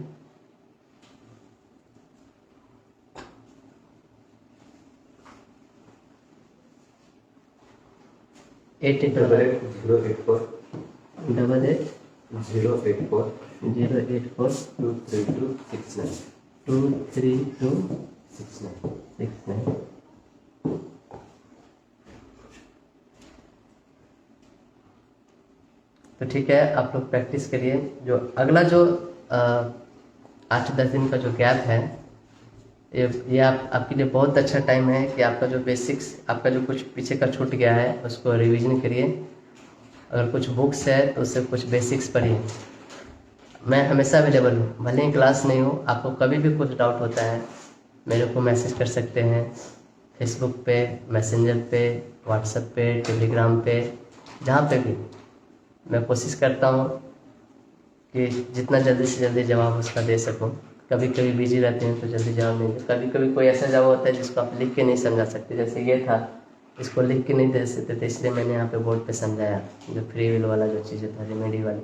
एट 084 23269। तो ठीक है, आप लोग प्रैक्टिस करिए। जो अगला जो 8-10 दिन का जो गैप है, ये आपके लिए बहुत अच्छा टाइम है कि आपका जो बेसिक्स, आपका जो कुछ पीछे का छूट गया है उसको रिवीजन करिए। अगर कुछ बुक्स है तो उससे कुछ बेसिक्स पढ़िए। मैं हमेशा अवेलेबल हूँ, भले ही क्लास नहीं हो, आपको कभी भी कुछ डाउट होता है मेरे को मैसेज कर सकते हैं, फेसबुक पे, मैसेंजर पे, व्हाट्सएप पे, टेलीग्राम पे, जहाँ पे भी। मैं कोशिश करता हूँ कि जितना जल्दी से जल्दी जवाब उसका दे सकूँ। कभी कभी बिजी रहते हैं तो जल्दी जवाब नहीं दे, कभी कभी कोई ऐसा जवाब होता है जिसको आप लिख के नहीं समझा सकते, जैसे ये था, इसको लिख के नहीं दे सकते थे, इसलिए मैंने यहाँ पे बोर्ड पे समझाया, जो फ्री विल वाला जो चीज़ें था, रेमेडी वाली।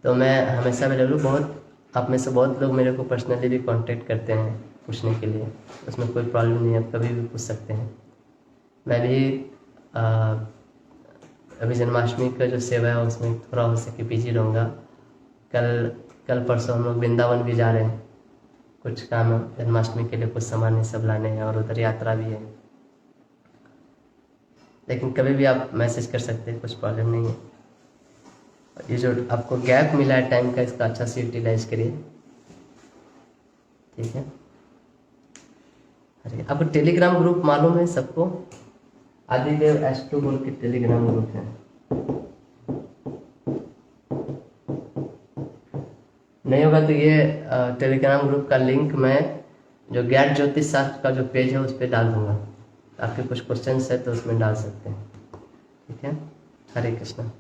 तो मैं हमेशा अवेलेबल हूँ। बहुत आप में से बहुत लोग मेरे को पर्सनली भी कांटेक्ट करते हैं पूछने के लिए, उसमें कोई प्रॉब्लम नहीं है, आप कभी भी पूछ सकते हैं। मैं भी अभी जन्माष्टमी का जो सेवा है उसमें थोड़ा हो सके बिजी रहूँगा। कल परसों हम लोग वृंदावन भी जा रहे हैं, कुछ काम है जन्माष्टमी के लिए, कुछ सामान ये सब लाने हैं, और उधर यात्रा भी है। लेकिन कभी भी आप मैसेज कर सकते हैं, कुछ प्रॉब्लम नहीं है। ये जो आपको गैप मिला है टाइम का, इसका अच्छा से यूटिलाइज करिए, ठीक है। अरे आपको टेलीग्राम ग्रुप मालूम है सबको? आदिदेव एस्ट्रो बोल के टेलीग्राम ग्रुप है, नहीं होगा तो ये टेलीग्राम ग्रुप का लिंक मैं जो ज्ञान ज्योतिष शास्त्र का जो पेज है उस पर डाल दूंगा, आपके कुछ क्वेश्चंस है तो उसमें डाल सकते हैं, ठीक है। हरे कृष्णा।